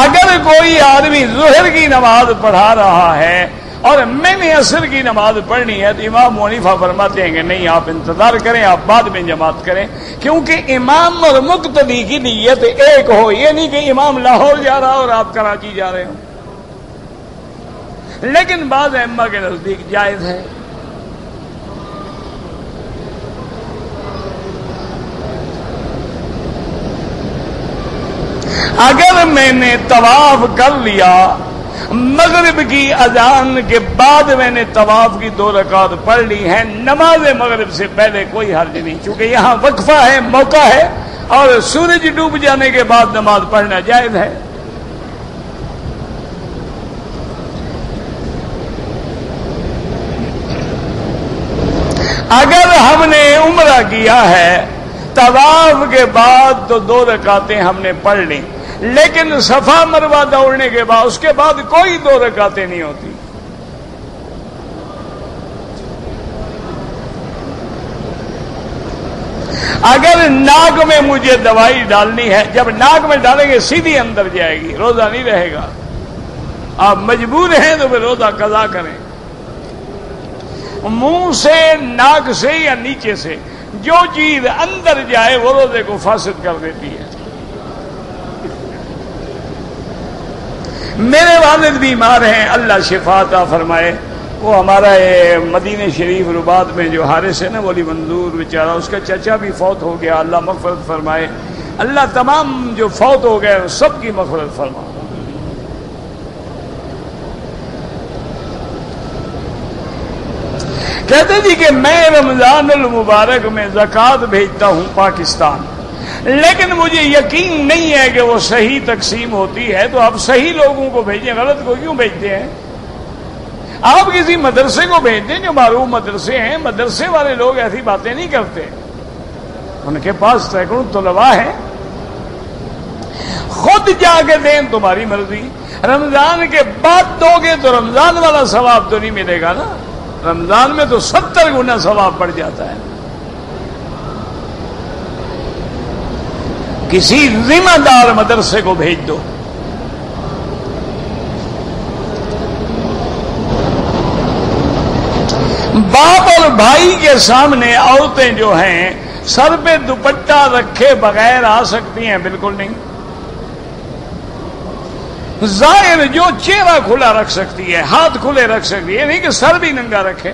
اگر کوئی آدمی ظہر کی نماز پڑھا رہا ہے اور میں نے عصر کی نماز پڑھنی ہے تو امام حنیفہ فرماتے ہیں کہ نہیں، آپ انتظار کریں، آپ بعد میں جماعت کریں، کیونکہ امام اور مقتدی کی نیت ایک ہو، یہ نہیں کہ امام لاہور جا رہا اور آپ کراچی جا رہے ہو۔ لیکن بعض ائمہ کے نزدیک جائز ہے۔ اگر میں نے طواف کر لیا، مغرب کی اذان کے بعد میں نے طواف کی 2 رکعت پڑھ لی ہیں، نماز مغرب سے پہلے کوئی حرج نہیں، چونکہ یہاں وقفہ ہے، موقع ہے، اور سورج ڈوب جانے کے بعد نماز پڑھنا جائز ہے۔ اگر ہم نے عمرہ کیا ہے طواف کے بعد تو 2 رکعتیں ہم نے پڑھ لی، لیکن صفا مروہ دوڑنے کے بعد اس کے بعد کوئی 2 رکعتیں نہیں ہوتی. اگر ناک میں مجھے دوائی ڈالنی ہے، جب ناک میں ڈالیں گے سیدھی اندر جائے گی، روزہ نہیں رہے گا. آپ مجبور ہیں تو پھر روزہ قضا کریں. منہ سے، ناک سے یا نیچے سے جو چیز اندر جائے وہ روزے کو فاسد کر دیتی ہے. میرے والد بیمار ہیں، اللہ شفا عطا فرمائے. وہ ہمارا مدینہ شریف رباط میں جو حارث ہے نا، ولی منظور بیچارہ، اس کا چچا بھی فوت ہو گیا، اللہ مغفرت فرمائے. اللہ تمام جو فوت ہو گئے سب کی مغفرت فرمائے. کہتے جی کہ میں رمضان المبارک میں زکوٰۃ بھیجتا ہوں پاکستان، لیکن مجھے یقین نہیں ہے کہ وہ صحیح تقسیم ہوتی ہے، تو آپ صحیح لوگوں کو بھیجیں، غلط کو کیوں بھیجتے ہیں؟ آپ کسی مدرسے کو بھیج دیں جو معروف مدرسے ہیں. مدرسے والے لوگ ایسی باتیں نہیں کرتے، ان کے پاس سینکڑوں طلباء ہیں. خود جا کے دیں، تمہاری مرضی. رمضان کے بعد دو گے تو رمضان والا ثواب تو نہیں ملے گا نا، رمضان میں تو 70 گنا ثواب پڑ جاتا ہے. کسی ذمہ دار مدرسے کو بھیج دو. باپ اور بھائی کے سامنے عورتیں جو ہیں سر پہ دوپٹہ رکھے بغیر آ سکتی ہیں؟ بالکل نہیں. ظاہر جو چہرہ کھلا رکھ سکتی ہے، ہاتھ کھلے رکھ سکتی ہے، نہیں کہ سر بھی ننگا رکھے.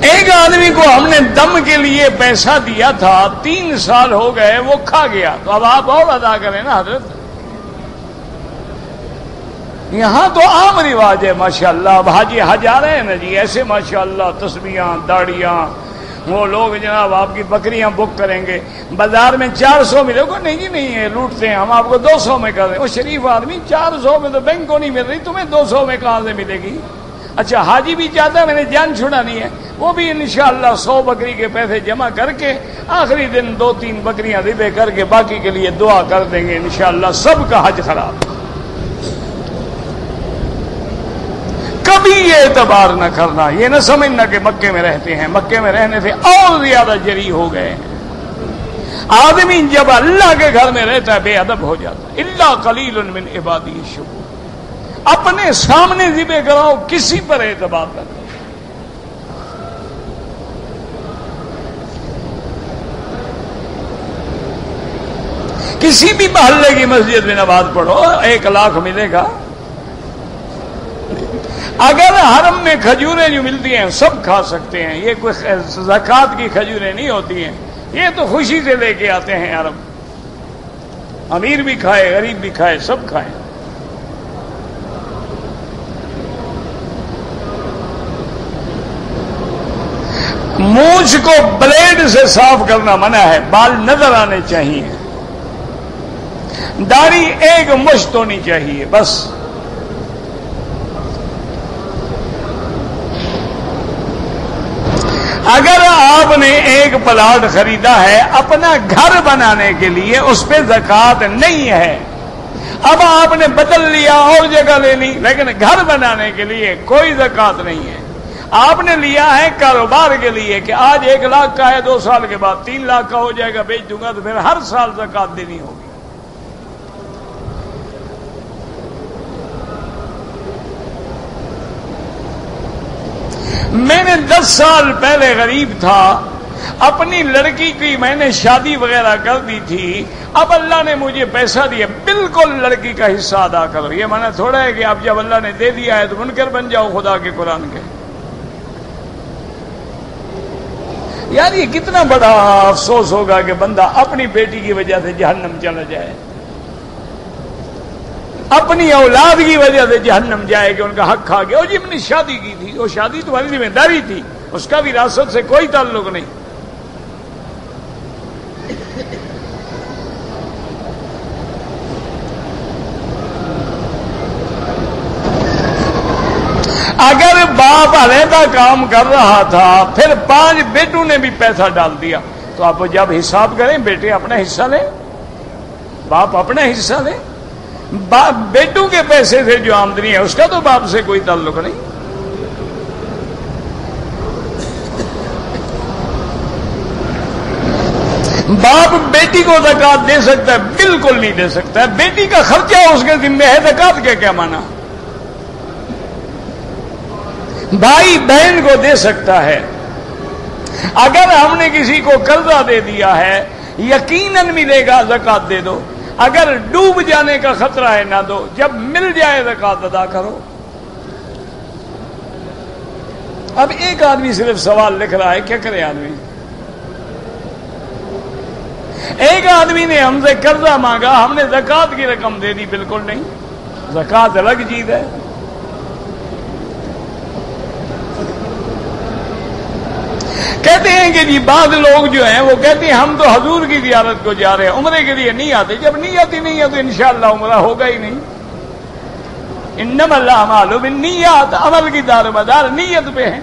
ایک آدمی کو ہم نے دم کے لیے پیسہ دیا تھا، 3 سال ہو گئے، وہ کھا گیا. تو اب آپ اور ادا کریں نا حضرت. یہاں تو عام رواج ہے ماشاءاللہ. اب حاجی حج آ رہے ہیں نا جی، ایسے ماشاءاللہ تسبیحاں، داڑیاں. وہ لوگ جناب آپ کی بکریاں بک کریں گے، بازار میں 400 ملے گا، نہیں جی نہیں ہے، لوٹتے ہیں ہم، آپ کو 200 میں کر دیں. وہ شریف آدمی 400 میں تو بینک کو نہیں مل رہی، تمہیں 200 میں کہاں سے ملے گی؟ اچھا حاجی بھی چاہتا ہے میں نے جان چھڑانی ہے، وہ بھی انشاءاللہ 100 بکری کے پیسے جمع کر کے آخری دن 2-3 بکریاں ذبح کر کے باقی کے لیے دعا کر دیں گے، انشاءاللہ سب کا حج خراب. کبھی یہ اعتبار نہ کرنا، یہ نہ سمجھنا کہ مکے میں رہتے ہیں، مکے میں رہنے سے اور زیادہ جری ہو گئے ہیں. آدمی جب اللہ کے گھر میں رہتا ہے بے ادب ہو جاتا ہے. الا قلیل من عبادی الشکور. اپنے سامنے ذبح کراؤ، کسی پر اعتبار نہ کرو. کسی بھی محلے کی مسجد میں نماز پڑھو، 1 لاکھ ملے گا. اگر حرم میں کھجوریں جو ملتی ہیں سب کھا سکتے ہیں، یہ کوئی زکوٰۃ کی کھجوریں نہیں ہوتی ہیں، یہ تو خوشی سے لے کے آتے ہیں حرم. امیر بھی کھائے، غریب بھی کھائے، سب کھائیں. مونچھ کو بلیڈ سے صاف کرنا منع ہے، بال نظر آنے چاہیے. داڑھی 1 مشت ہونی چاہیے بس. اگر آپ نے 1 پلاٹ خریدا ہے اپنا گھر بنانے کے لیے، اس پہ زکوٰۃ نہیں ہے. اب آپ نے بدل لیا اور جگہ لے لی، لیکن گھر بنانے کے لیے کوئی زکوٰۃ نہیں ہے. آپ نے لیا ہے کاروبار کے لیے کہ آج 1 لاکھ کا ہے، 2 سال کے بعد 3 لاکھ کا ہو جائے گا، بیچ دوں گا، تو پھر ہر سال زکوٰۃ دینی ہوگی. میں نے 10 سال پہلے غریب تھا، اپنی لڑکی کی میں نے شادی وغیرہ کر دی تھی. اب اللہ نے مجھے پیسہ دیا، بالکل لڑکی کا حصہ ادا کرو. یہ معنی تھوڑا ہے کہ اب جب اللہ نے دے دیا ہے تو منکر بن جاؤ خدا کے قرآن کے. یار یہ کتنا بڑا افسوس ہوگا کہ بندہ اپنی بیٹی کی وجہ سے جہنم چلا جائے، اپنی اولاد کی وجہ سے جہنم جائے کہ ان کا حق کھا گیا. اور جب نے شادی کی تھی، وہ شادی تمہاری ذمہ داری تھی، اس کا وراثت سے کوئی تعلق نہیں. اگر باپ علیحدہ کام کر رہا تھا، پھر 5 بیٹوں نے بھی پیسہ ڈال دیا، تو آپ جب حساب کریں بیٹے اپنا حصہ لیں، باپ اپنا حصہ لیں. باپ بیٹوں کے پیسے سے جو آمدنی ہے اس کا تو باپ سے کوئی تعلق نہیں. باپ بیٹی کو زکات دے سکتا ہے؟ بالکل نہیں دے سکتا ہے. بیٹی کا خرچہ اس کے ذمہ ہے، زکات کا کیا مانا؟ بھائی بہن کو دے سکتا ہے. اگر ہم نے کسی کو قرضہ دے دیا ہے یقیناً ملے گا، زکات دے دو. اگر ڈوب جانے کا خطرہ ہے نہ دو، جب مل جائے زکات ادا کرو. اب ایک آدمی صرف سوال لکھ رہا ہے، کیا کرے آدمی؟ ایک آدمی نے ہم سے قرضہ مانگا، ہم نے زکات کی رقم دے دی. بالکل نہیں، زکات الگ چیز ہے. کہتے ہیں کہ جی بعض لوگ جو ہیں وہ کہتے ہیں ہم تو حضور کی زیارت کو جا رہے ہیں، عمرے کے لیے نہیں آتے. جب نیت ہی نہیں ہے تو انشاءاللہ عمرہ ہوگا ہی نہیں. انما الاعمال بالنیات، عمل کی دار مدار نیت پہ ہے.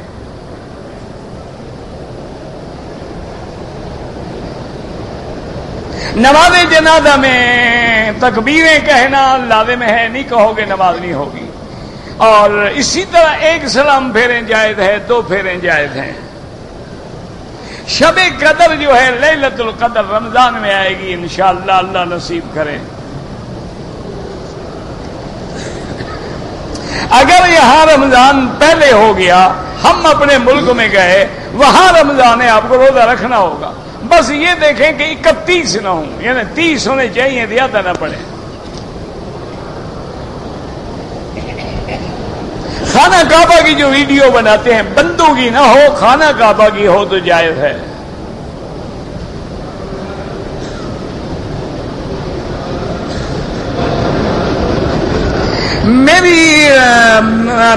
نماز جنازہ میں تکبیریں کہنا لازم ہے، نہیں کہو گے نماز نہیں ہوگی. اور اسی طرح ایک سلام پھیریں جائز ہے، 2 پھیریں جائز ہیں. شب قدر جو ہے لیلۃ القدر رمضان میں آئے گی انشاءاللہ، اللہ نصیب کرے. اگر یہاں رمضان پہلے ہو گیا، ہم اپنے ملک میں گئے، وہاں رمضان ہے، آپ کو روزہ رکھنا ہوگا. بس یہ دیکھیں کہ 31 نہ ہوں، یعنی 30 ہونے چاہیے، زیادہ نہ پڑے. خانہ کعبہ کی جو ویڈیو بناتے ہیں بندوں کی نہ ہو، خانہ کعبہ کی ہو تو جائز ہے.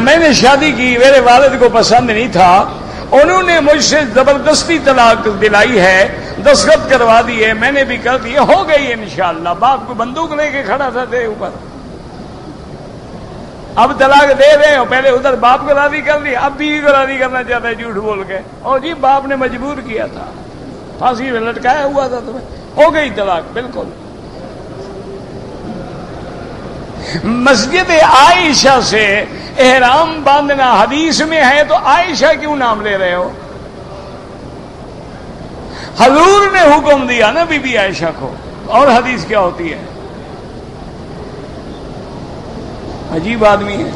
میں نے شادی کی، میرے والد کو پسند نہیں تھا، انہوں نے مجھ سے زبردستی طلاق دلائی ہے، دستخط کروا دیے، میں نے بھی کر دیے، ہو گئی انشاءاللہ. باپ کو بندوق لے کے کھڑا تھا تیرے اوپر. اب طلاق دے رہے ہو، پہلے ادھر باپ کو راضی کر لیا، اب بیوی کو راضی کرنا چاہتا ہے جھوٹ بول کے. اور جی باپ نے مجبور کیا تھا، پھانسی میں لٹکایا ہوا تھا تمہیں، ہو گئی طلاق. بالکل. مسجد عائشہ سے احرام باندھنا حدیث میں ہے، تو عائشہ کیوں نام لے رہے ہو؟ حضور نے حکم دیا نا بی بی عائشہ کو، اور حدیث کیا ہوتی ہے؟ عجیب آدمی ہے.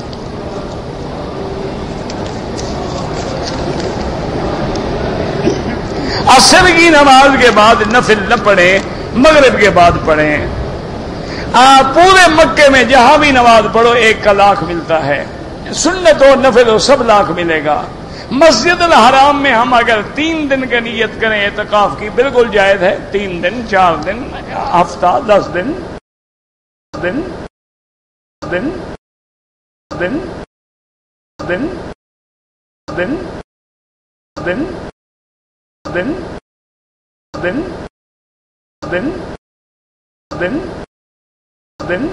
عصر کی نماز کے بعد نفل نہ پڑھیں، مغرب کے بعد پڑھیں. پورے مکے میں جہاں بھی نماز پڑھو 1 کا لاکھ ملتا ہے. سنت اور نفل ہو سب لاکھ ملے گا. مسجد الحرام میں ہم اگر 3 دن کا نیت کریں اعتکاف کی، بالکل جائز ہے. 3 دن، 4 دن، ہفتہ، 10 دن، دن دن دن دن دن دن دن دن دن دن دن